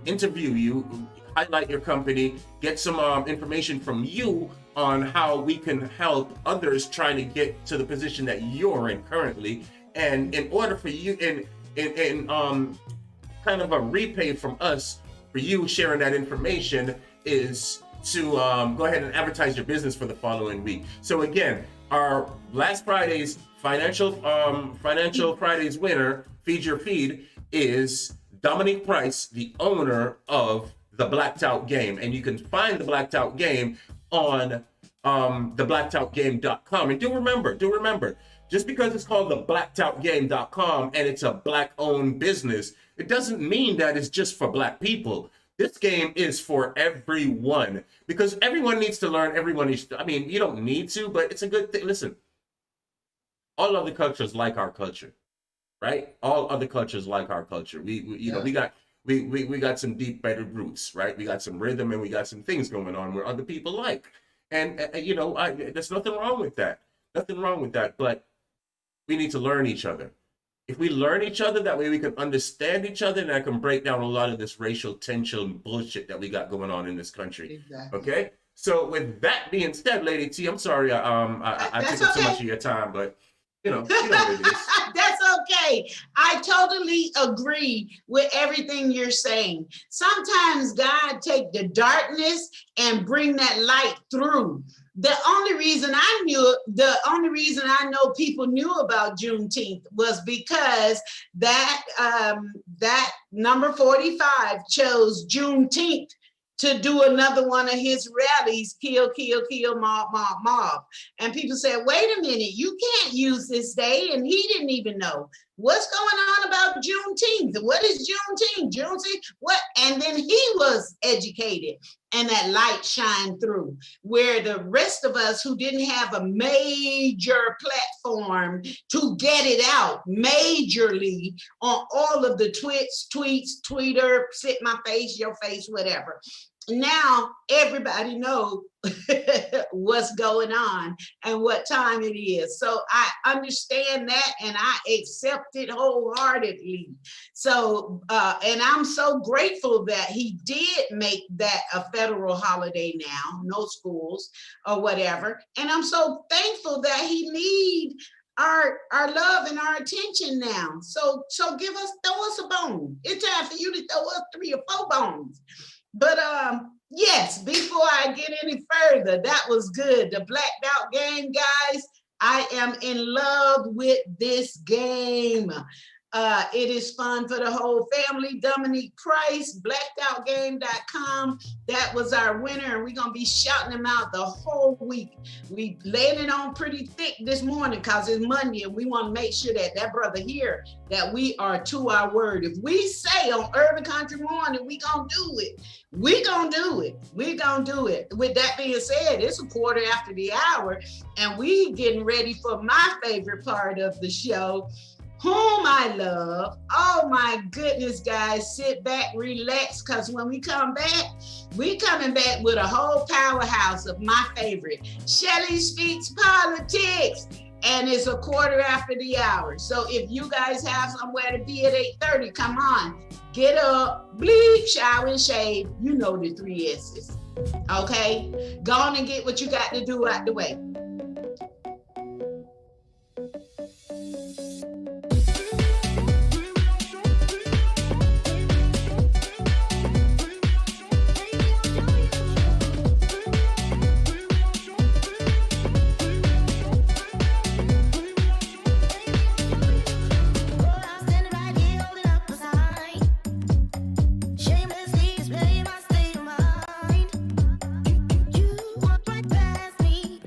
interview you, highlight your company, get some information from you on how we can help others trying to get to the position that you're in currently. And in order for you, in kind of a repay from us for you sharing that information, is to go ahead and advertise your business for the following week. So again, our last Friday's Financial Fridays winner, Feed Your Feed, is Dominique Price, the owner of the Blacked Out Game. And you can find the Blacked Out Game on theblackedoutgame.com. And do remember, just because it's called the blackedoutgame.com and it's a black-owned business, it doesn't mean that it's just for black people. This game is for everyone, because everyone needs to learn. You don't need to, but it's a good thing. Listen, all other cultures like our culture, right? All other cultures like our culture. We got some deep bedded roots, right? We got some rhythm, and we got some things going on where other people like. And there's nothing wrong with that. Nothing wrong with that. But we need to learn each other. If we learn each other, that way we can understand each other, and I can break down a lot of this racial tension bullshit that we got going on in this country. Exactly. Okay? So with that being said, Lady T, I'm sorry I took up so much of your time, but you know what it is. That's okay. I totally agree with everything you're saying. Sometimes God take the darkness and bring that light through. The only reason I know people knew about Juneteenth was because that number 45 chose Juneteenth to do another one of his rallies, kill, kill, kill, mob, mob, mob. And people said, wait a minute, you can't use this day. And he didn't even know. What's going on about Juneteenth? What is Juneteenth? Juneteenth, what? And then he was educated and that light shined through, where the rest of us who didn't have a major platform to get it out majorly on all of the tweets, Twitter, sit my face, your face, whatever. Now everybody knows what's going on and what time it is. So I understand that and I accept it wholeheartedly. So, and I'm so grateful that he did make that a federal holiday now, no schools or whatever. And I'm so thankful that he need our love and our attention now. So throw us a bone. It's time for you to throw us 3 or 4 bones. But yes, before I get any further, that was good. The Blacked Out game, guys. I am in love with this game. It is fun for the whole family. Dominique Price, blackedoutgame.com. That was our winner, and we're going to be shouting him out the whole week. We laying it on pretty thick this morning because it's Monday, and we want to make sure that that brother here, that we are to our word. If we say on Urban Country Morning, we going to do it. We going to do it. We going to do it. With that being said, it's 1/4 after the hour, and we getting ready for my favorite part of the show, whom I love. Oh my goodness, guys, sit back, relax, because when we come back, we coming back with a whole powerhouse of my favorite, Shelly Speaks Politics, and it's 1/4 after the hour. So if you guys have somewhere to be at 8:30, come on, get up, bleach, shower, and shave. You know the 3 S's, okay? Go on and get what you got to do out the way. Shamelessly display my state of mind. You walk right past me,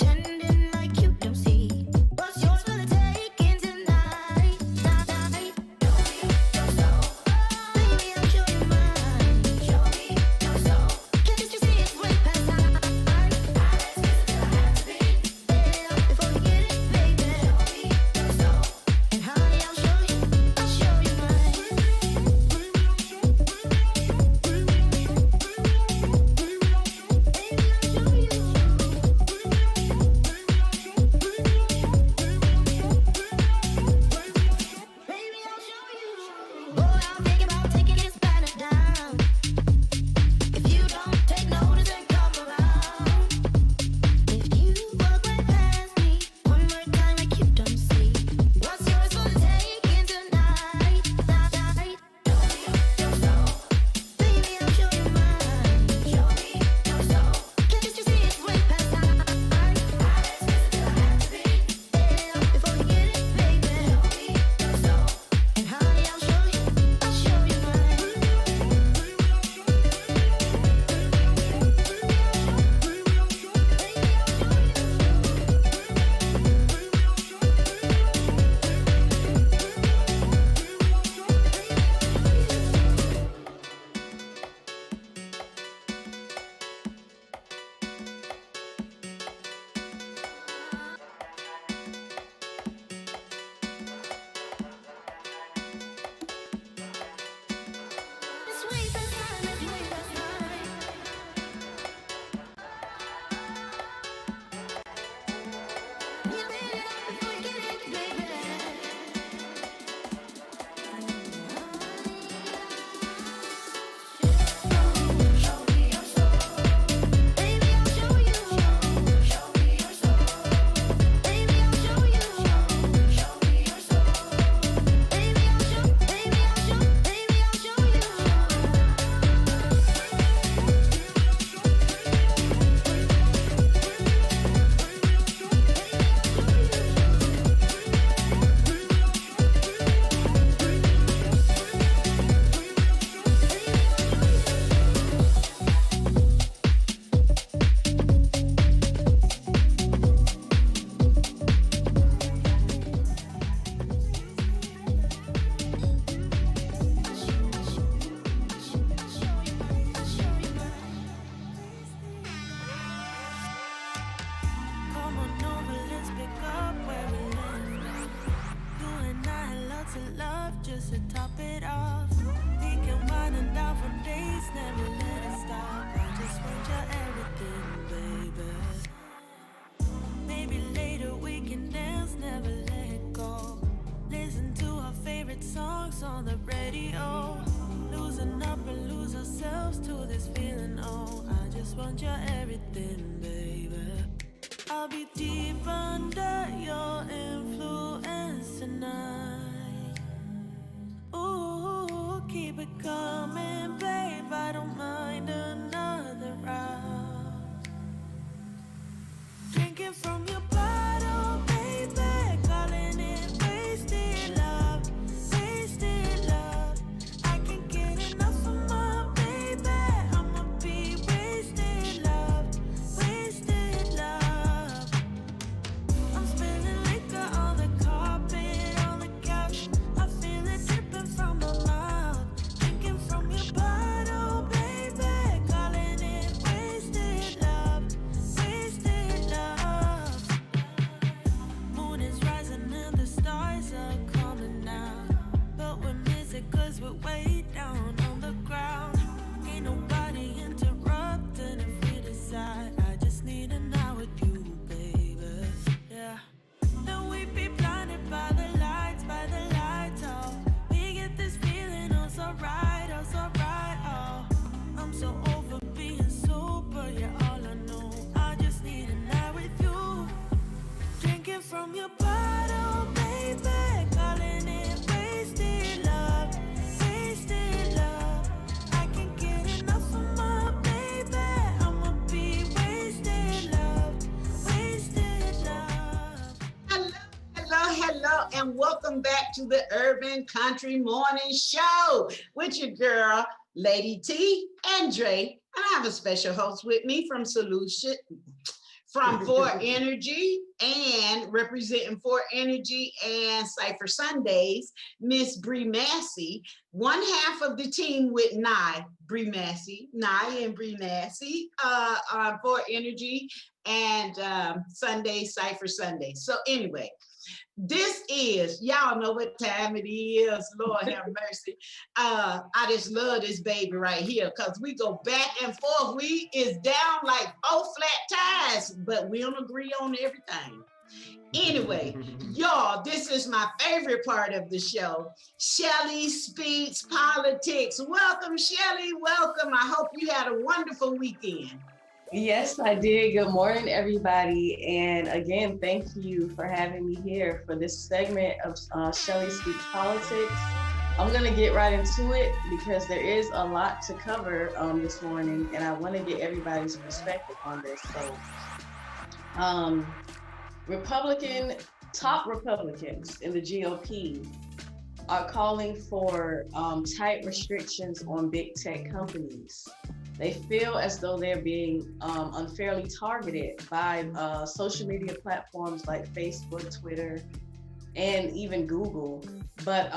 want your everything, baby. I'll be deep under your influence tonight. Ooh, keep it coming, babe. I don't mind another round. Drinking from your bottle, baby. Calling it wasted love, wasted love. I can't get enough of my baby. I'ma be wasted love, wasted love. I'm spilling liquor on the carpet, on the couch. I feel it dripping from my mouth. Drinking from your bottle, baby. Calling it wasted love, wasted love. Moon is rising and the stars are coming out. But we miss it 'cause we're way down on the ground. Ain't nobody interrupting if we decide. I just need an hour with you, baby. Yeah. And we be blinded by the lights, oh. We get this feeling, oh so right, oh so right, oh. I'm so over being sober, yeah, all I know. I just need an hour with you. Drinking from your bottle, baby. Calling it wasted love, wasted love. I can't get enough of my baby. I'ma be wasted love, wasted love. Hello, and welcome back to the Urban Country Morning Show with your girl, Lady T and Dre. And I have a special host with me from Fort Energy and representing Fort Energy and Cypher Sundays, Miss Bree Massey, one half of the team with Nye and Bree Massey on Fort Energy and Sunday, Cypher Sunday. So anyway, this is, y'all know what time it is, Lord have mercy. I just love this baby right here because we go back and forth. We is down like 4 flat tires, but we don't agree on everything. Anyway, y'all, this is my favorite part of the show. Shelly Speaks Politics. Welcome, Shelly, welcome. I hope you had a wonderful weekend. Yes, I did. Good morning, everybody. And again, thank you for having me here for this segment of Shelly Speaks Politics. I'm going to get right into it because there is a lot to cover this morning, and I want to get everybody's perspective on this. So, top Republicans in the GOP are calling for tight restrictions on big tech companies. They feel as though they're being unfairly targeted by social media platforms like Facebook, Twitter, and even Google. But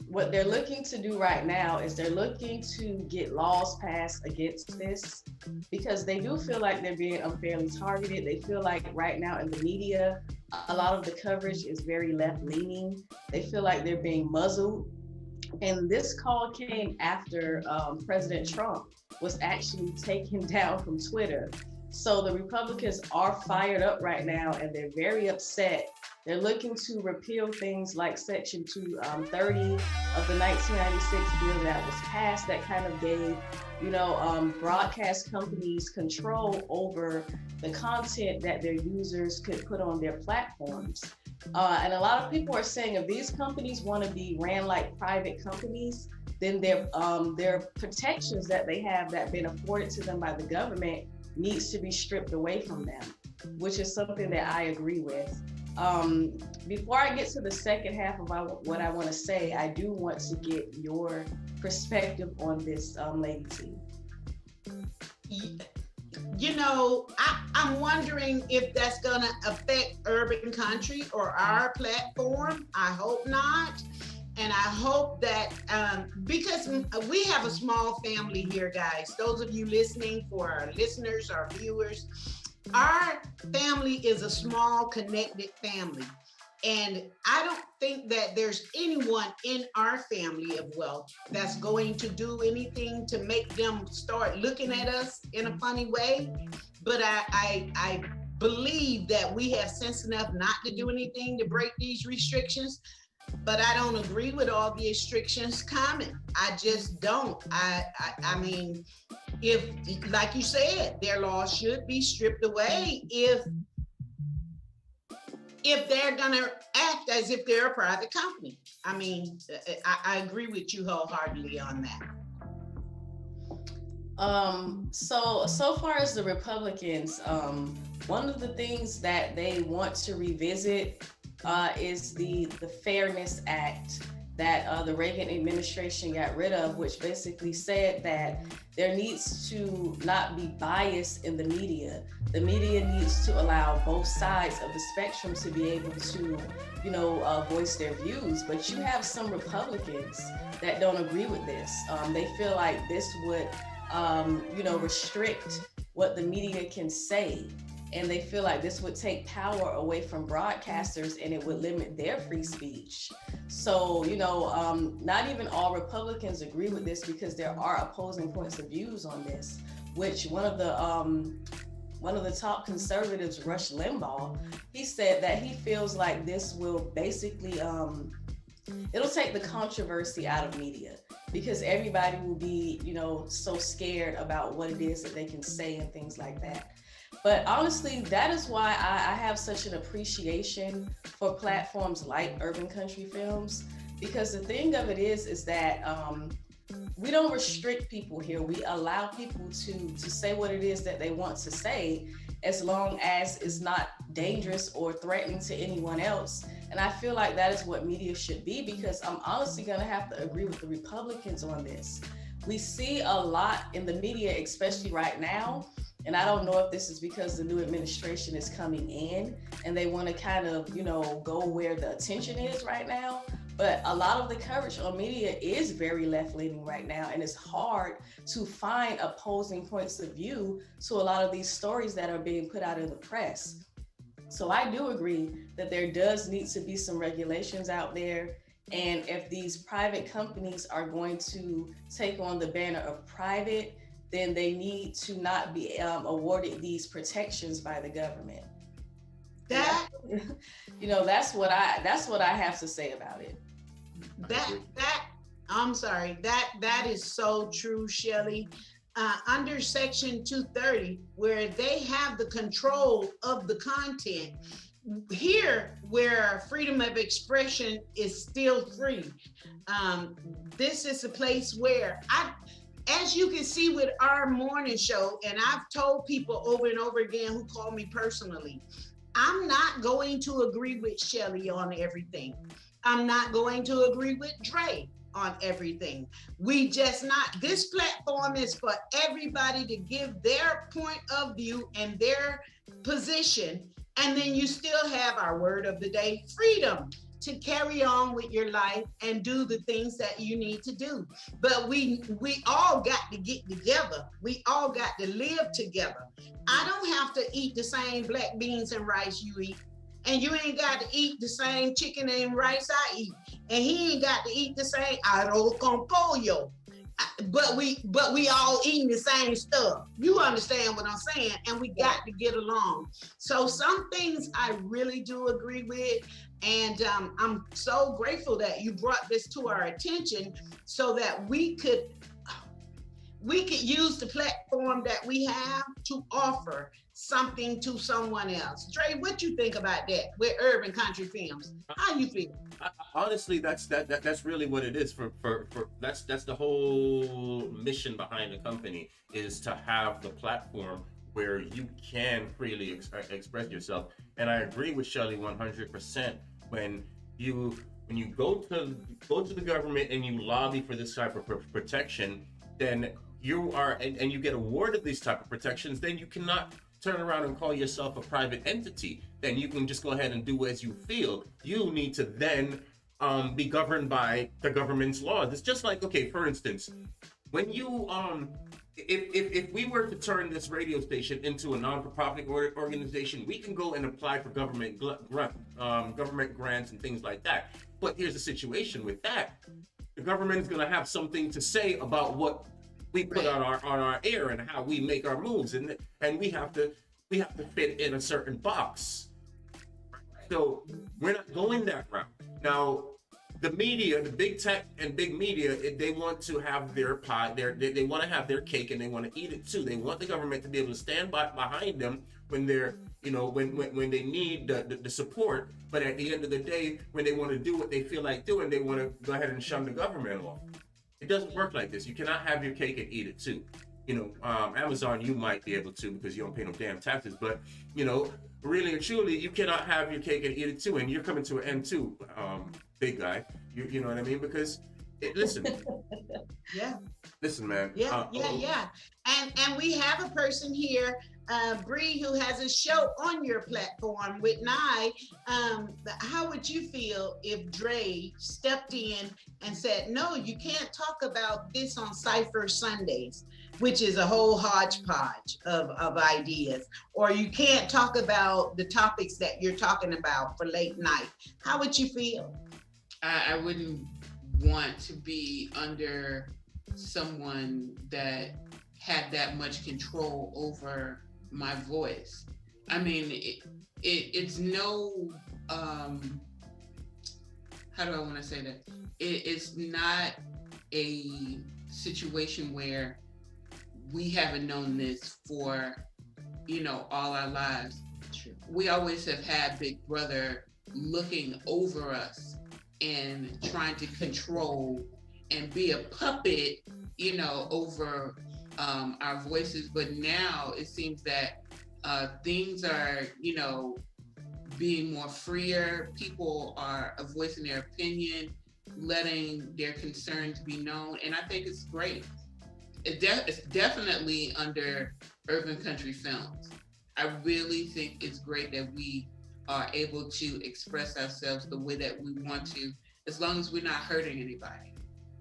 what they're looking to do right now is they're looking to get laws passed against this because they do feel like they're being unfairly targeted. They feel like right now in the media, a lot of the coverage is very left-leaning. They feel like they're being muzzled. And this call came after President Trump was actually taken down from Twitter. So the Republicans are fired up right now and they're very upset. They're looking to repeal things like Section 230 of the 1996 bill that was passed that kind of gave, broadcast companies control over the content that their users could put on their platforms. And a lot of people are saying if these companies want to be ran like private companies, then their protections that they have that been afforded to them by the government needs to be stripped away from them, which is something that I agree with. Before I get to the second half of what I want to say, I do want to get your perspective on this, Lady T. I'm wondering if that's going to affect Urban Country or our platform. I hope not. And I hope that, because we have a small family here, guys, those of you listening, for our listeners, our viewers, our family is a small, connected family. And I don't think that there's anyone in our family of wealth that's going to do anything to make them start looking at us in a funny way. But I believe that we have sense enough not to do anything to break these restrictions. but I don't agree with all the restrictions coming. I just don't. I mean, if, like you said, their laws should be stripped away if they're gonna act as if they're a private company. I mean, I agree with you wholeheartedly on that. So far as the Republicans, one of the things that they want to revisit is the Fairness Act that the Reagan administration got rid of, which basically said that there needs to not be bias in the media. The media needs to allow both sides of the spectrum to be able to, voice their views. But you have some Republicans that don't agree with this. They feel like this would, restrict what the media can say. And they feel like this would take power away from broadcasters and it would limit their free speech. So, not even all Republicans agree with this because there are opposing points of views on this, which one of the top conservatives, Rush Limbaugh, he said that he feels like this will basically, it'll take the controversy out of media because everybody will be, so scared about what it is that they can say and things like that. But honestly, that is why I have such an appreciation for platforms like Urban Country Films, because the thing of it is that we don't restrict people here. We allow people to say what it is that they want to say, as long as it's not dangerous or threatening to anyone else. And I feel like that is what media should be, because I'm honestly gonna have to agree with the Republicans on this. We see a lot in the media, especially right now, and I don't know if this is because the new administration is coming in and they want to kind of, go where the attention is right now. But a lot of the coverage on media is very left-leaning right now, and it's hard to find opposing points of view to a lot of these stories that are being put out in the press. So I do agree that there does need to be some regulations out there. And if these private companies are going to take on the banner of private, then they need to not be awarded these protections by the government. That, that's what I have to say about it. I'm sorry, that is so true, Shelley. Under Section 230, where they have the control of the content, here where freedom of expression is still free, this is a place where as you can see with our morning show, and I've told people over and over again who call me personally, I'm not going to agree with Shelley on everything. I'm not going to agree with Dre on everything. This platform is for everybody to give their point of view and their position. And then you still have our word of the day, freedom to carry on with your life and do the things that you need to do. But we all got to get together. We all got to live together. I don't have to eat the same black beans and rice you eat. And you ain't got to eat the same chicken and rice I eat. And he ain't got to eat the same arroz con pollo. But we all eating the same stuff. You understand what I'm saying? And we got to get along. So some things I really do agree with. And I'm so grateful that you brought this to our attention so that we could use the platform that we have to offer something to someone else. Dre, what you think about that with Urban Country Films? How you feel? Honestly, that's really what it is. For that's the whole mission behind the company, is to have the platform where you can freely express yourself. And I agree with Shelley 100%. When you go to the government and you lobby for this type of protection, then you are and you get awarded these type of protections, then you cannot turn around and call yourself a private entity. Then you can just go ahead and do as you feel. You need to then be governed by the government's laws. It's just like, okay, for instance, when you if we were to turn this radio station into a non-for-profit organization, we can go and apply for government grants and things like that. But here's the situation with that: the government is going to have something to say about what we put on our air and how we make our moves, and we have to fit in a certain box. So we're not going that route. Now, the media, the big tech and big media, they want to have their pie, they want to have their cake and they want to eat it too. They want the government to be able to stand behind them when they're, when they need the support. But at the end of the day, when they want to do what they feel like doing, they want to go ahead and shun the government off. It doesn't work like this. You cannot have your cake and eat it too. Amazon, you might be able to because you don't pay no damn taxes. But, really and truly, you cannot have your cake and eat it too. And you're coming to an end too, big guy. You know what I mean? Because, listen. Yeah. Listen, man. Yeah. And we have a person here, Bree, who has a show on your platform with Nye. How would you feel if Dre stepped in and said, no, you can't talk about this on Cypher Sundays, which is a whole hodgepodge of ideas, or you can't talk about the topics that you're talking about for late night? How would you feel? I wouldn't want to be under someone that had that much control over my voice. I mean, it's no, how do I want to say that? It's not a situation where we haven't known this for, all our lives. True. We always have had Big Brother looking over us and trying to control and be a puppet, over our voices. But now it seems that things are, being more freer. People are voicing their opinion, letting their concerns be known. And I think it's great. It's definitely under Urban Country Films. I really think it's great that we are able to express ourselves the way that we want to, as long as we're not hurting anybody,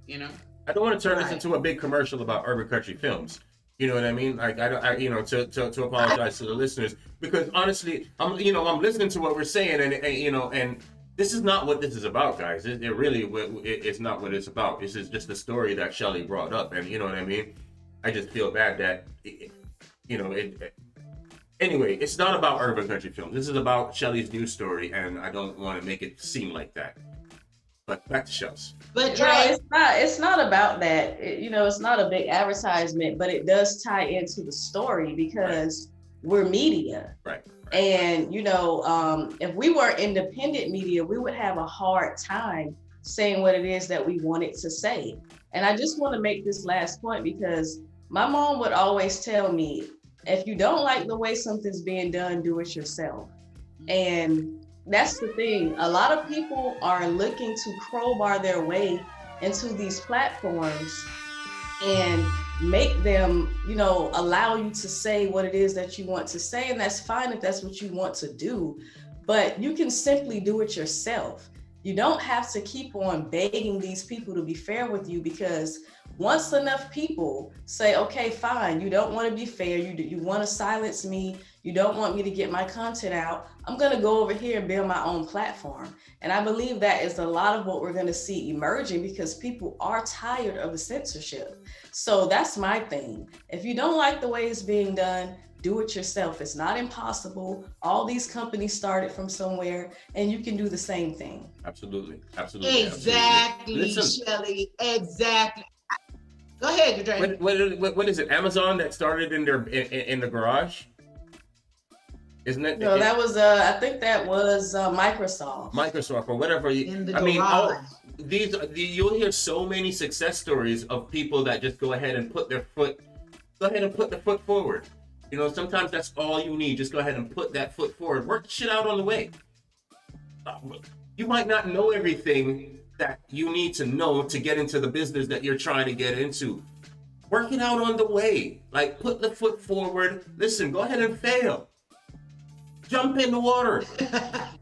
I don't want to turn this into a big commercial about Urban Country Films. You know what I mean? Like to apologize to the listeners, because honestly, I'm listening to what we're saying, and this is not what this is about, guys. It really it's not what it's about. This is just the story that Shelly brought up, and you know what I mean. I just feel bad that Anyway, it's not about Urban Country Films. This is about Shelly's news story, and I don't want to make it seem like that. But back to Shells. But Dre, it's not about that. It's not a big advertisement, but it does tie into the story because we're media. Right. And, if we were independent media, we would have a hard time saying what it is that we wanted to say. And I just want to make this last point because my mom would always tell me, if you don't like the way something's being done, do it yourself. And that's the thing. A lot of people are looking to crowbar their way into these platforms and make them, allow you to say what it is that you want to say. And that's fine if that's what you want to do, but you can simply do it yourself. You don't have to keep on begging these people to be fair with you, because once enough people say, okay, fine, you don't want to be fair, you want to silence me, you don't want me to get my content out, I'm going to go over here and build my own platform. And I believe that is a lot of what we're going to see emerging, because people are tired of the censorship. So that's my thing. If you don't like the way it's being done, do it yourself. It's not impossible. All these companies started from somewhere, and you can do the same thing. Absolutely. Exactly, Shelly. Exactly. Go ahead, Dre. What is it? Amazon that started in the garage? Isn't it? No, that was I think that was Microsoft. Microsoft or whatever. You'll hear so many success stories of people that just go ahead and put the foot forward. Sometimes that's all you need. Just go ahead and put that foot forward. Work the shit out on the way. You might not know everything that you need to know to get into the business that you're trying to get into. Work it out on the way. Like, put the foot forward. Listen, go ahead and fail. Jump in the water.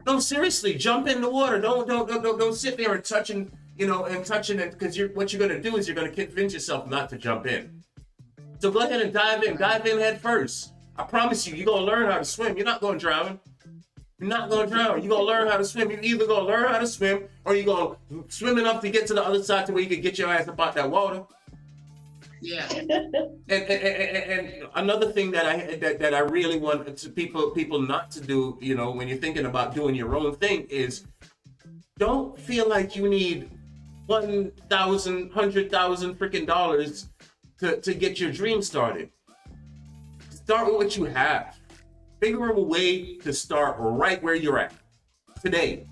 No, seriously, jump in the water. Don't sit there and touching it, because what you're gonna do is you're gonna convince yourself not to jump in. So go ahead and dive in head first. I promise you're gonna learn how to swim. You're not gonna drown. You're not gonna drown. You're gonna learn how to swim. You're either gonna learn how to swim, or you're gonna swim enough to get to the other side to where you can get your ass up out that water. Yeah. And another thing that I really want to people not to do, when you're thinking about doing your own thing, is Don't feel like you need $1,000, $100,000 freaking dollars to get your dream started. Start with what you have. Figure a way to start right where you're at today.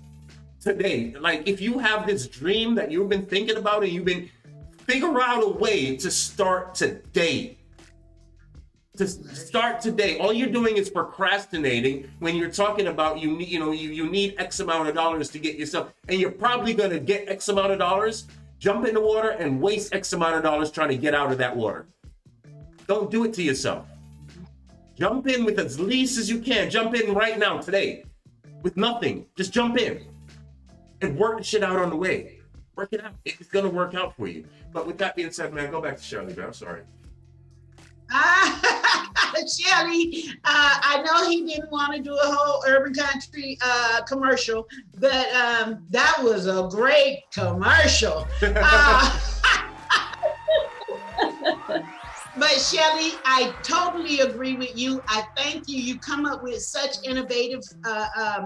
Like if you have this dream that you've been thinking about and figure out a way to start today. All you're doing is procrastinating when you're talking about you need X amount of dollars to get yourself, and you're probably gonna get X amount of dollars, jump in the water and waste X amount of dollars trying to get out of that water. Don't do it to yourself. Jump in with as least as you can. Jump in right now, today, with nothing. Just jump in and work the shit out on the way. Work it out. It's gonna work out for you. But with that being said, man, go back to Shirley, man. I'm sorry. Shelly, I know he didn't want to do a whole urban country commercial, but that was a great commercial. But Shelly, I totally agree with you. I thank you. You come up with such innovative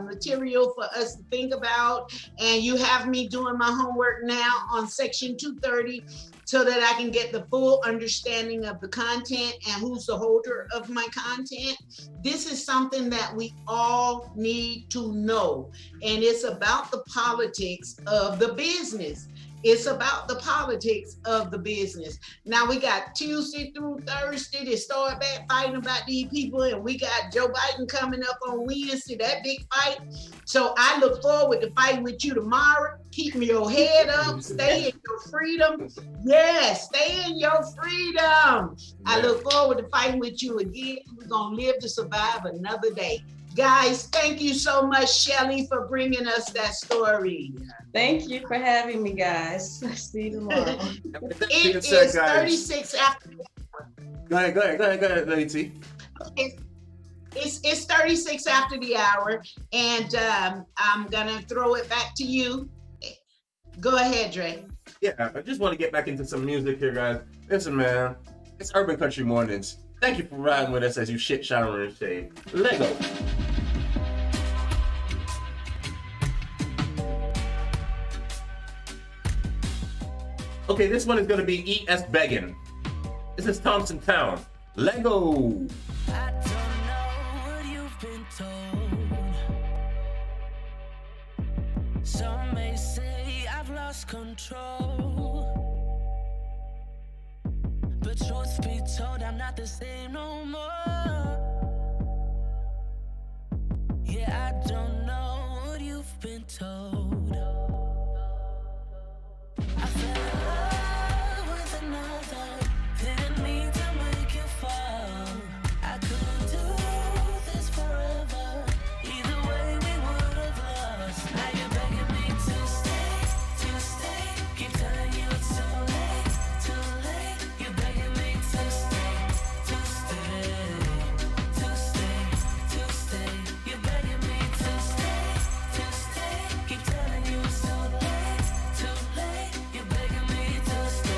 material for us to think about, and you have me doing my homework now on Section 230 so that I can get the full understanding of the content and who's the holder of my content. This is something that we all need to know, and it's about the politics of the business. It's about the politics of the business. Now we got Tuesday through Thursday to start back fighting about these people, and we got Joe Biden coming up on Wednesday, that big fight. So I look forward to fighting with you tomorrow. Keep your head up, stay in your freedom. Yes, stay in your freedom. I look forward to fighting with you again. We're gonna live to survive another day. Guys, thank you so much, Shelly, for bringing us that story. Thank you for having me, guys. See you tomorrow. It is 36 after the hour. Go ahead, Lady T. It's 36 after the hour, and I'm gonna throw it back to you. Go ahead, Dre. Yeah, I just want to get back into some music here, guys. Listen, man, it's Urban Country Mornings. Thank you for riding with us as you shit, shower, and shave. Lego. Okay, this one is going to be E.S. Beggin. This is Thompson Town. Lego. I don't know what you've been told. Some may say I've lost control. But truth be told, I'm not the same no more. Yeah, I don't know what you've been told. I fell in love with another. Didn't mean to make you fall. I couldn't do this forever. Either way, we would have lost. Now you're begging me to stay. Keep telling you it's too late. You're begging me to stay. You're begging me to stay. Keep telling you it's too late. You're begging me to stay.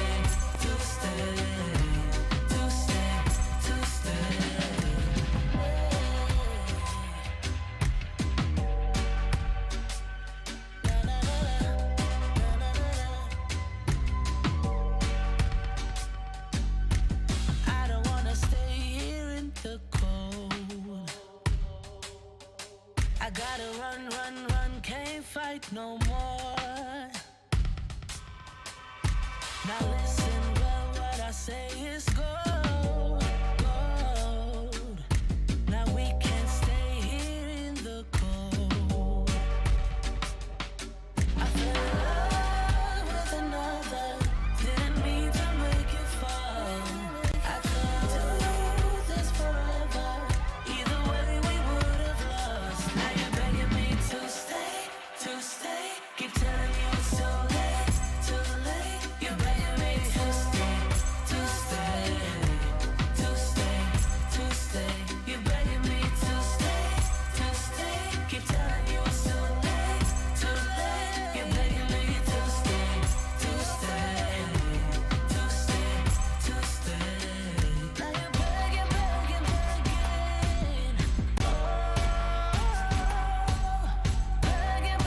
I don't wanna stay here in the cold. I gotta run, can't fight no more. Now listen, well, what I say is gold. Now we can't stay here in the cold. I fell in love with another. Didn't mean to make you fall. I couldn't do this forever. Either way, we would have lost. Now you're begging me to stay. Keep telling you it's too late. You're begging me to stay. You're begging me to stay. Keep telling you it's too late. You're begging me to stay. Now you're begging. Oh, begging.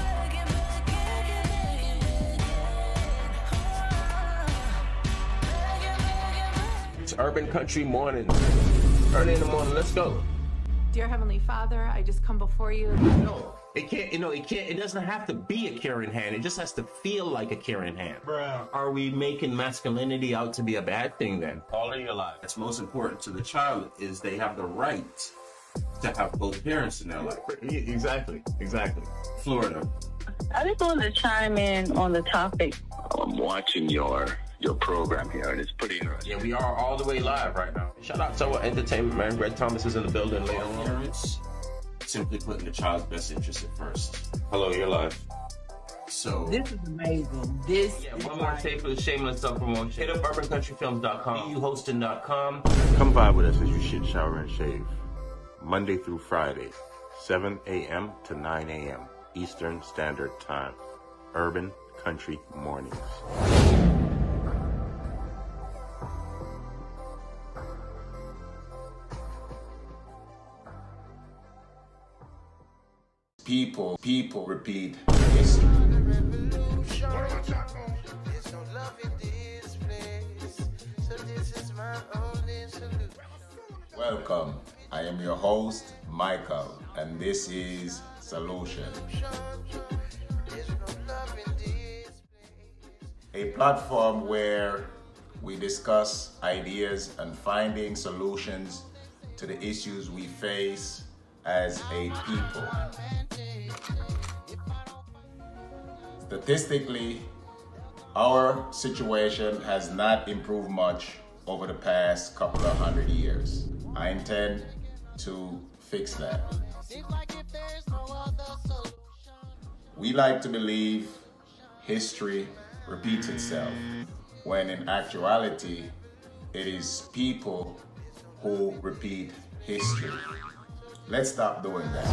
It's Urban Country Mornings. Early in the morning, let's go. Dear Heavenly Father, I just come before you. No, it can't, it doesn't have to be a caring hand. It just has to feel like a caring hand. Bruh. Are we making masculinity out to be a bad thing then? All of your life. That's most important to the child is they have the right to have both parents in their life. Exactly. Florida. I just want to chime in on the topic. I'm watching your program here, and it's pretty interesting. Yeah, we are all the way live right now. Shout out to our entertainment man. Greg Thomas is in the building later on. Parents, simply putting the child's best interest at first. Hello, you're live. So This is amazing. This yeah, is one more tape for the shameless self-promotion. Hit up urbancountryfilms.com, BUhosting.com. Come by with us as you shit, shower, and shave. Monday through Friday, 7 a.m. to 9 a.m. Eastern Standard Time. Urban Country Mornings. People repeat history. Welcome. I am your host, Michael, and this is Solution. A platform where we discuss ideas and finding solutions to the issues we face as a people. Statistically, our situation has not improved much over the past couple of 100 years. I intend to fix that. We like to believe history repeats itself, when in actuality, it is people who repeat history. Let's stop doing that.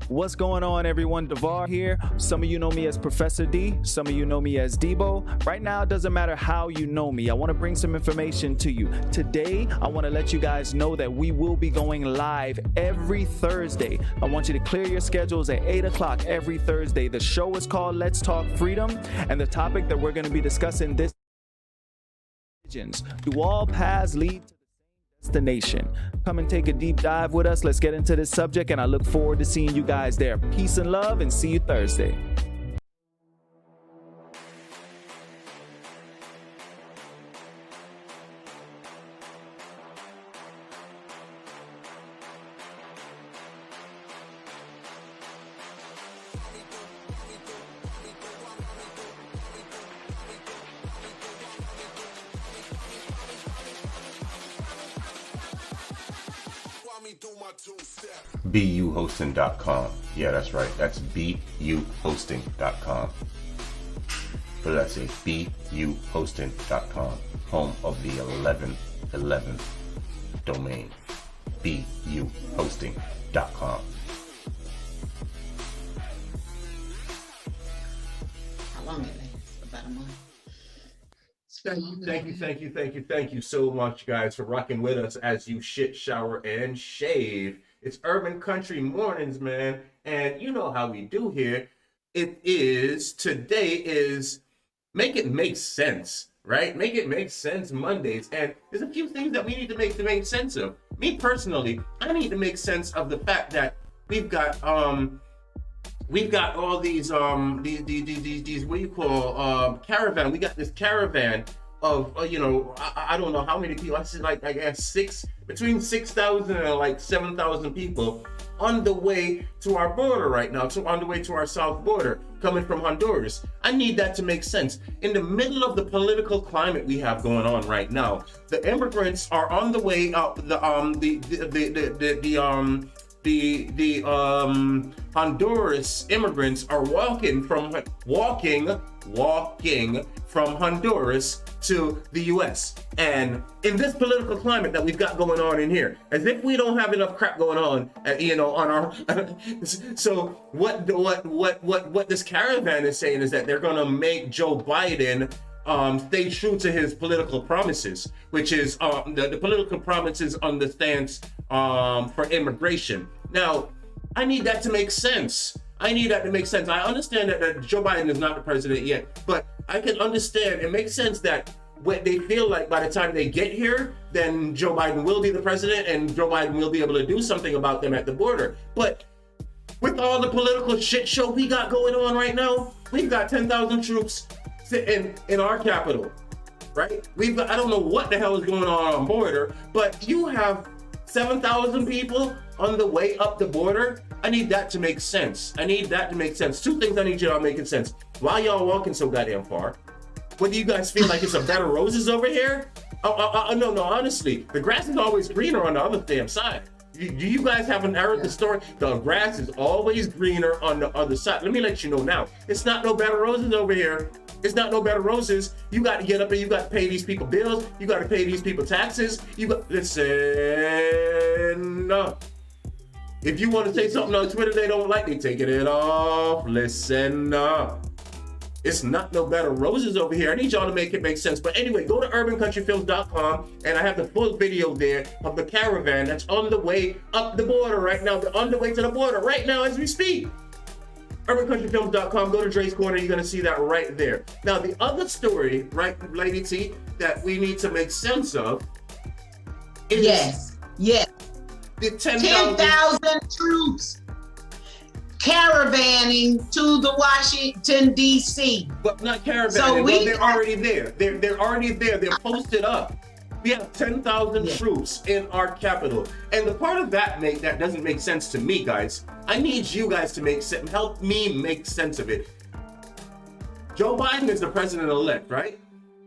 What's going on, everyone? Devar here. Some of you know me as Professor D. Some of you know me as Debo. Right now, it doesn't matter how you know me. I want to bring some information to you. Today, I want to let you guys know that we will be going live every Thursday. I want you to clear your schedules at 8 o'clock every Thursday. The show is called Let's Talk Freedom, and the topic that we're going to be discussing this do all paths lead to the same destination? Come and take a deep dive with us. Let's get into this subject, and I look forward to seeing you guys there. Peace and love, and see you Thursday. BUhosting.com. Yeah, that's right. That's BUhosting.com. But let's say BUhosting.com. Home of the 1111 domain. BUhosting.com. How long it lasts? About a month. Thank you so much, guys, for rocking with us as you shit, shower, and shave. It's Urban Country Mornings, man, and you know how we do here. Today is Make It Make Sense, right? Make It Make Sense Mondays, and there's a few things that we need to make sense of. Me personally, I need to make sense of the fact that we've got all these what do you call caravan. We got this caravan of I don't know how many people. I said I guess between 6,000 and like 7,000 people on the way to our border right now. So on the way to our south border, coming from Honduras. I need that to make sense. In the middle of the political climate we have going on right now, the immigrants are on the way up. The Honduras immigrants are walking from Honduras to the U.S. And in this political climate that we've got going on in here, as if we don't have enough crap going on, on our. So what this caravan is saying is that they're gonna make Joe Biden stay true to his political promises, which is the political promises on the stance for immigration. Now, I need that to make sense. I need that to make sense. I understand that Joe Biden is not the president yet, but I can understand, it makes sense that when they feel like by the time they get here, then Joe Biden will be the president and Joe Biden will be able to do something about them at the border. But with all the political shit show we got going on right now, we've got 10,000 troops sitting in our capital, right? We've got, I don't know what the hell is going on border, but you have 7,000 people on the way up the border. I need that to make sense. I need that to make sense. Two things I need y'all making sense. Why y'all walking so goddamn far? What do you guys feel like it's a bed of roses over here? No, honestly, the grass is always greener on the other damn side. Do you guys haven't heard the story? The grass is always greener on the other side. Let me let you know now. It's not no bed of roses over here. It's not no bed of roses. You got to get up and you got to pay these people bills. You got to pay these people taxes. Listen. If you want to say something on Twitter they don't like, they taking it off. Listen. It's not no bed of roses over here. I need y'all to make it make sense. But anyway, go to urbancountryfilms.com and I have the full video there of the caravan that's on the way up the border right now. They're on the way to the border right now as we speak. urbancountryfilms.com, go to Dre's Corner, you're gonna see that right there. Now the other story, right, Lady T, that we need to make sense of is yes. The 10,000 troops caravanning to the Washington, D.C. But not caravanning, they're already there. They're already there. They're posted up. We have 10,000 troops in our capital. And the part of that doesn't make sense to me, guys. I need you guys to help me make sense of it. Joe Biden is the president-elect, right?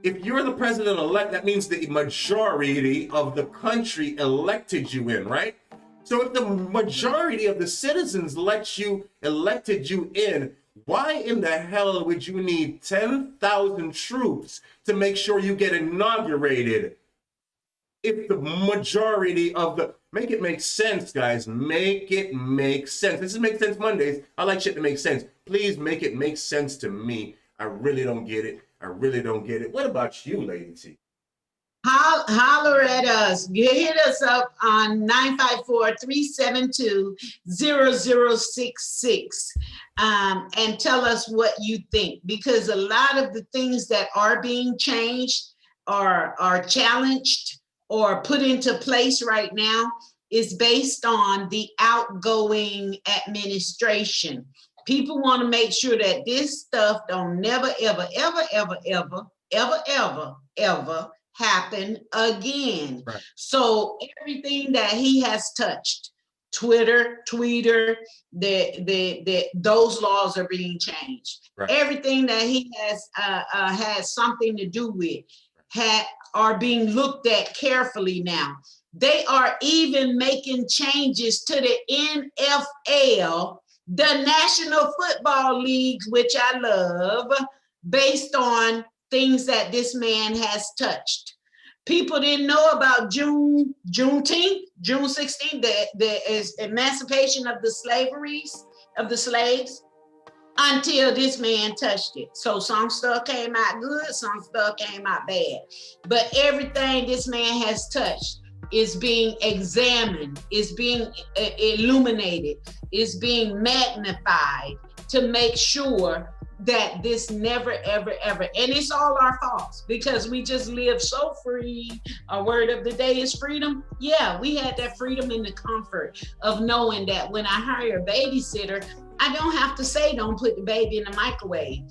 If you're the president-elect, that means the majority of the country elected you in, right? So if the majority of the citizens elected you in, why in the hell would you need 10,000 troops to make sure you get inaugurated? If the majority of make it make sense, guys, make it make sense. This is Make Sense Mondays. I like shit to make sense. Please make it make sense to me. I really don't get it. What about you, Lady T? Holler at us. Hit us up on 954-372-0066 and tell us what you think. Because a lot of the things that are being changed are challenged or put into place right now is based on the outgoing administration. People want to make sure that this stuff don't never, ever happen again. Right. So everything that he has touched, Twitter, those laws are being changed. Right. Everything that he has something to do with are being looked at carefully now. They are even making changes to the NFL, the National Football League, which I love, based on things that this man has touched. People didn't know about June 16th, the emancipation of the slaves, until this man touched it. So some stuff came out good, some stuff came out bad. But everything this man has touched is being examined, is being illuminated, is being magnified to make sure that this never, ever, and it's all our faults because we just live so free. Our word of the day is freedom. Yeah, we had that freedom in the comfort of knowing that when I hire a babysitter, I don't have to say, don't put the baby in the microwave.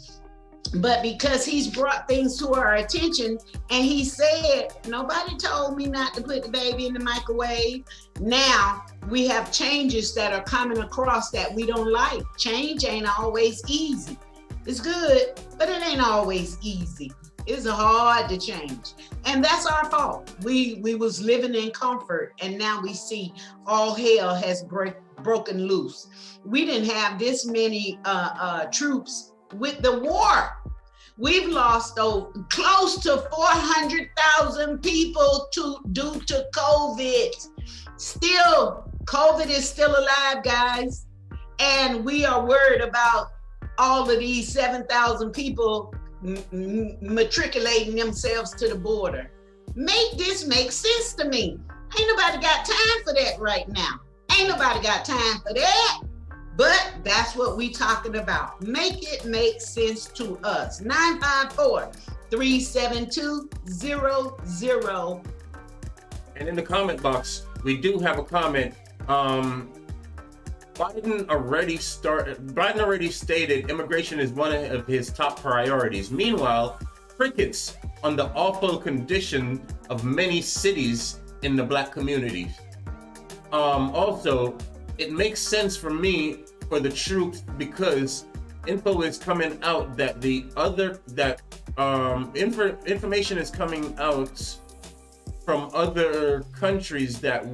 But because he's brought things to our attention and he said, nobody told me not to put the baby in the microwave. Now we have changes that are coming across that we don't like. Change ain't always easy. It's good, but it ain't always easy. It's hard to change. And that's our fault. We was living in comfort and now we see all hell has broken loose. We didn't have this many troops with the war. We've lost close to 400,000 people due to COVID. Still, COVID is still alive, guys. And we are worried about all of these 7,000 people matriculating themselves to the border. Make this make sense to me. Ain't nobody got time for that right now. Ain't nobody got time for that. But that's what we talking about. Make it make sense to us. 954-372-00. And in the comment box, we do have a comment. Biden already stated immigration is one of his top priorities. Meanwhile, crickets on the awful condition of many cities in the black communities. Also, it makes sense for me for the truth because info is coming out that information is coming out from other countries that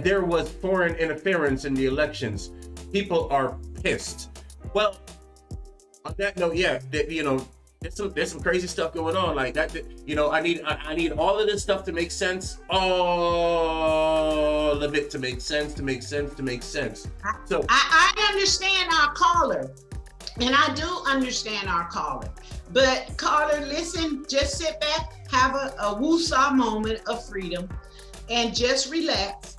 there was foreign interference in the elections. People are pissed. Well, on that note, yeah, there's some crazy stuff going on like that. I need all of this stuff to make sense. All of it to make sense. So I understand our caller, and I do understand our caller. But caller, listen, just sit back, have a woosah moment of freedom, and just relax.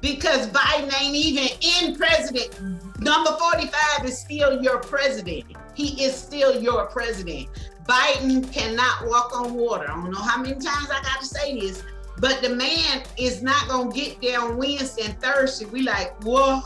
Because Biden ain't even in president. Number 45 is still your president. He is still your president. Biden cannot walk on water. I don't know how many times I got to say this, but the man is not going to get there on Wednesday and Thursday. We like, whoa.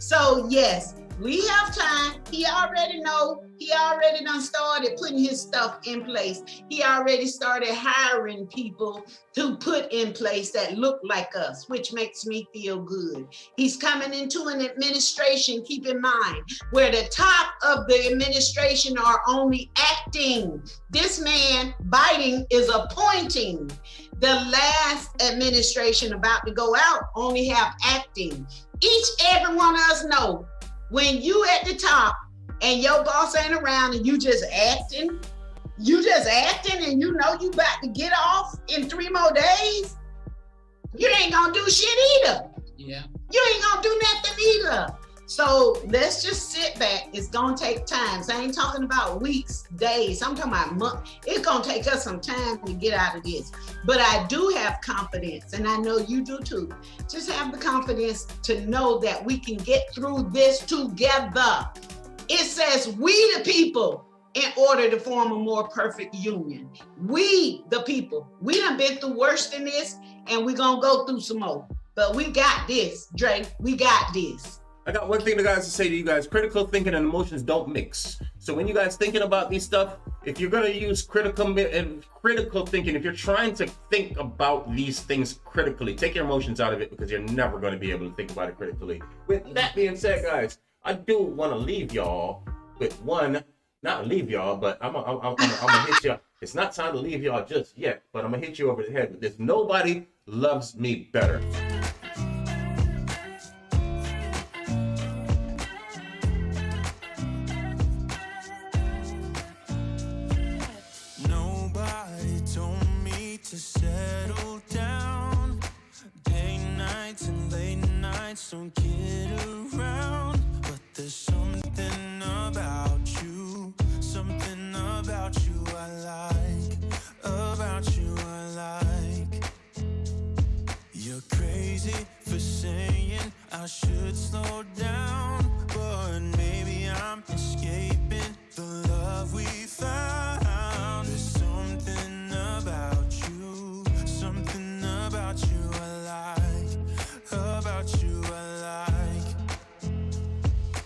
So yes, we have time. He already know. He already done started putting his stuff in place. He already started hiring people to put in place that look like us, which makes me feel good. He's coming into an administration, keep in mind, where the top of the administration are only acting. This man, Biden, is appointing. The last administration about to go out only have acting. Every one of us know when you at the top and your boss ain't around and you just acting and you know you about to get off in 3 more days, you ain't gonna do shit either. Yeah. You ain't gonna do nothing either. So let's just sit back. It's gonna take time. So I ain't talking about weeks, days. I'm talking about months. It's gonna take us some time to get out of this. But I do have confidence, and I know you do too. Just have the confidence to know that we can get through this together. It says we the people in order to form a more perfect union. We the people. We done been through worse than this, and we're gonna go through some more. But we got this, Dre. We got this. I got one thing to say to you guys. Critical thinking and emotions don't mix. So when you guys thinking about these stuff, if you're going to use critical thinking, if you're trying to think about these things critically, take your emotions out of it because you're never going to be able to think about it critically. With that being said, guys, I do want to leave y'all with one, not leave y'all, but I'm going to hit y'all. It's not time to leave y'all just yet, but I'm going to hit you over the head with this. Nobody loves me better. To settle down, day nights and late nights don't get around, but there's something about you I like, you're crazy for saying I should slow down, but maybe I'm escaping the love we found. There's something about you I like.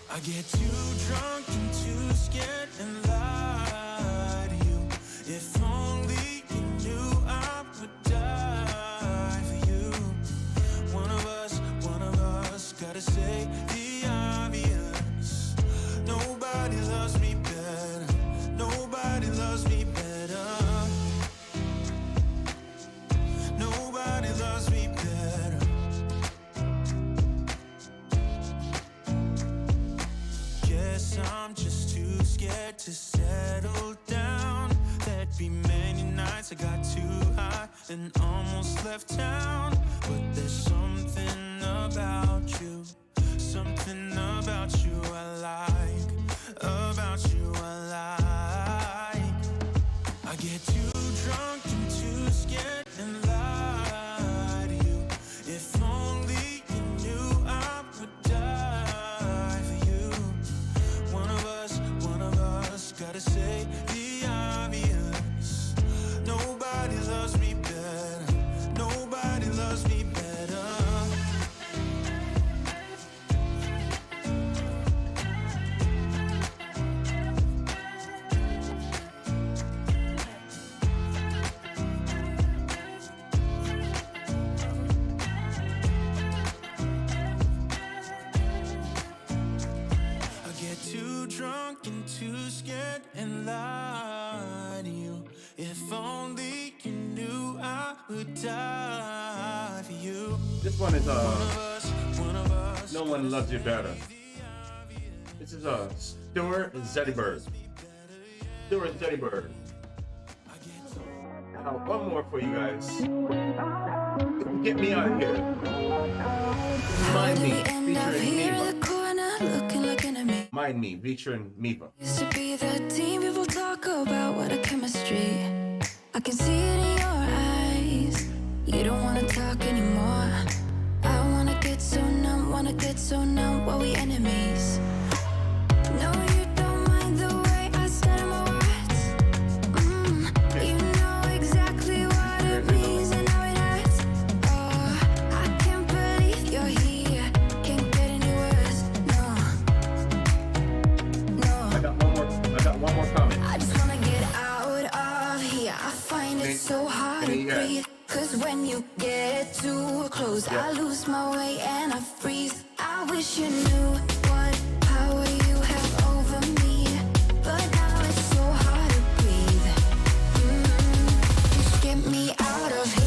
I get too drunk and too scared and lie to you. If only you knew I would die for you. One of us gotta say the obvious. Nobody loves me better. Nobody loves me better. Nobody loves me better. Guess I'm just too scared to settle down. There'd be many nights I got too high and almost left town. But there's something about you I like, I get too drunk and too scared and lie to you. If only you knew I would die. gotta say the obvious. Nobody loves me better. Nobody loves me better. Drunk and too scared and lie to you. If only you knew I would die for you. This one is No One Loves You Better. This is Stuart Zetterberg. Stuart Zetterberg. One more for you guys. Get Me Out of Here. Mind Me, featuring Miva. Mind Me, featuring Miva. Used to be the team people talk about what a chemistry. I can see it in your eyes. You don't wanna talk anymore. I wanna get so numb while we enemies. No, you don't mind the way I stutter my words. You know exactly what it means and how it hurts. Oh, I can't believe you're here. Can't get any worse. I got one more comment. I just wanna get out of here. I find it so hard to breathe. Cause when you get too close, I lose my way and I freeze. I wish you knew what power you have over me. But now it's so hard to breathe. Just get me out of here.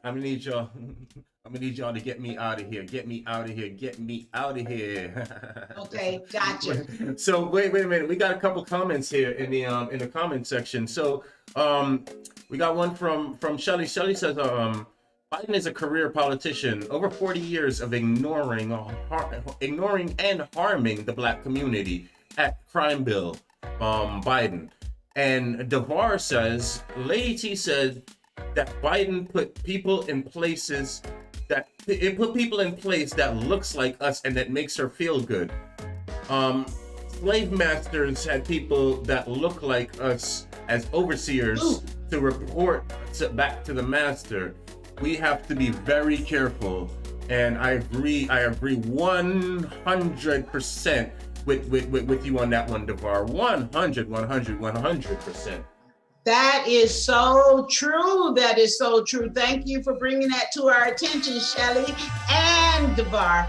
I'm gonna need y'all to get me out of here. Get me out of here. Get me out of here. Okay, gotcha. So wait a minute. We got a couple comments here in the comment section. So we got one from Shelly. Shelly says Biden is a career politician. Over 40 years of ignoring and harming the black community at crime bill. Biden. And Devar says, Lady T said that Biden put people in places that looks like us and that makes her feel good. Slave masters had people that look like us as overseers to report back to the master. We have to be very careful, and I agree 100% with you on that one, Devar. 100%. That is so true. That is so true. Thank you for bringing that to our attention, Shelly and Devar.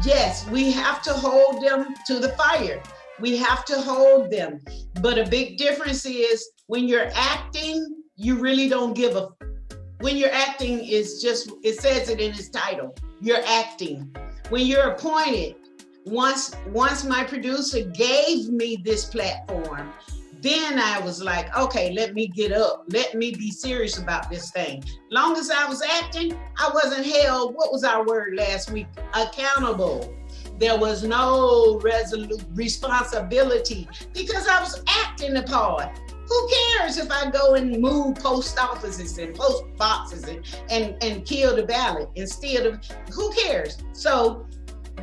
Yes, we have to hold them to the fire. We have to hold them. But a big difference is when you're acting, you really don't give a. When you're acting, is just, it says it in its title. You're acting. When you're appointed, once my producer gave me this platform, then I was like, okay, let me get up. Let me be serious about this thing. Long as I was acting, I wasn't held, what was our word last week? Accountable. There was no responsibility because I was acting the part. Who cares if I go and move post offices and post boxes and kill the ballot and steal the, who cares? So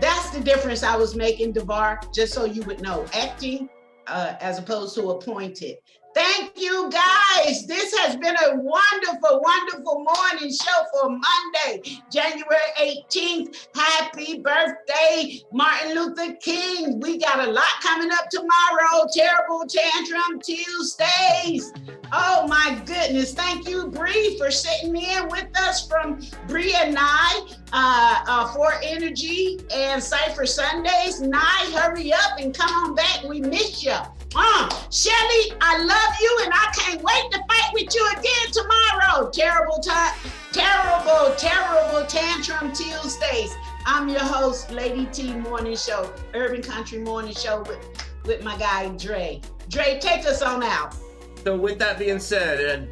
that's the difference I was making, Devar, just so you would know. Acting, as opposed to appointed. Thank you, guys. This has been a wonderful, wonderful morning show for Monday, January 18th. Happy birthday, Martin Luther King. We got a lot coming up tomorrow. Terrible Tantrum Tuesdays. Oh, my goodness. Thank you, Bree, for sitting in with us from Bree and Nye for Energy and Cypher Sundays. Nye, hurry up and come on back. We miss you. Shelly, I love you and I can't wait to fight with you again tomorrow. Terrible Tantrum Tuesdays. I'm your host, Lady T Morning Show, Urban Country Morning Show with my guy, Dre. Dre, take us on out. So with that being said,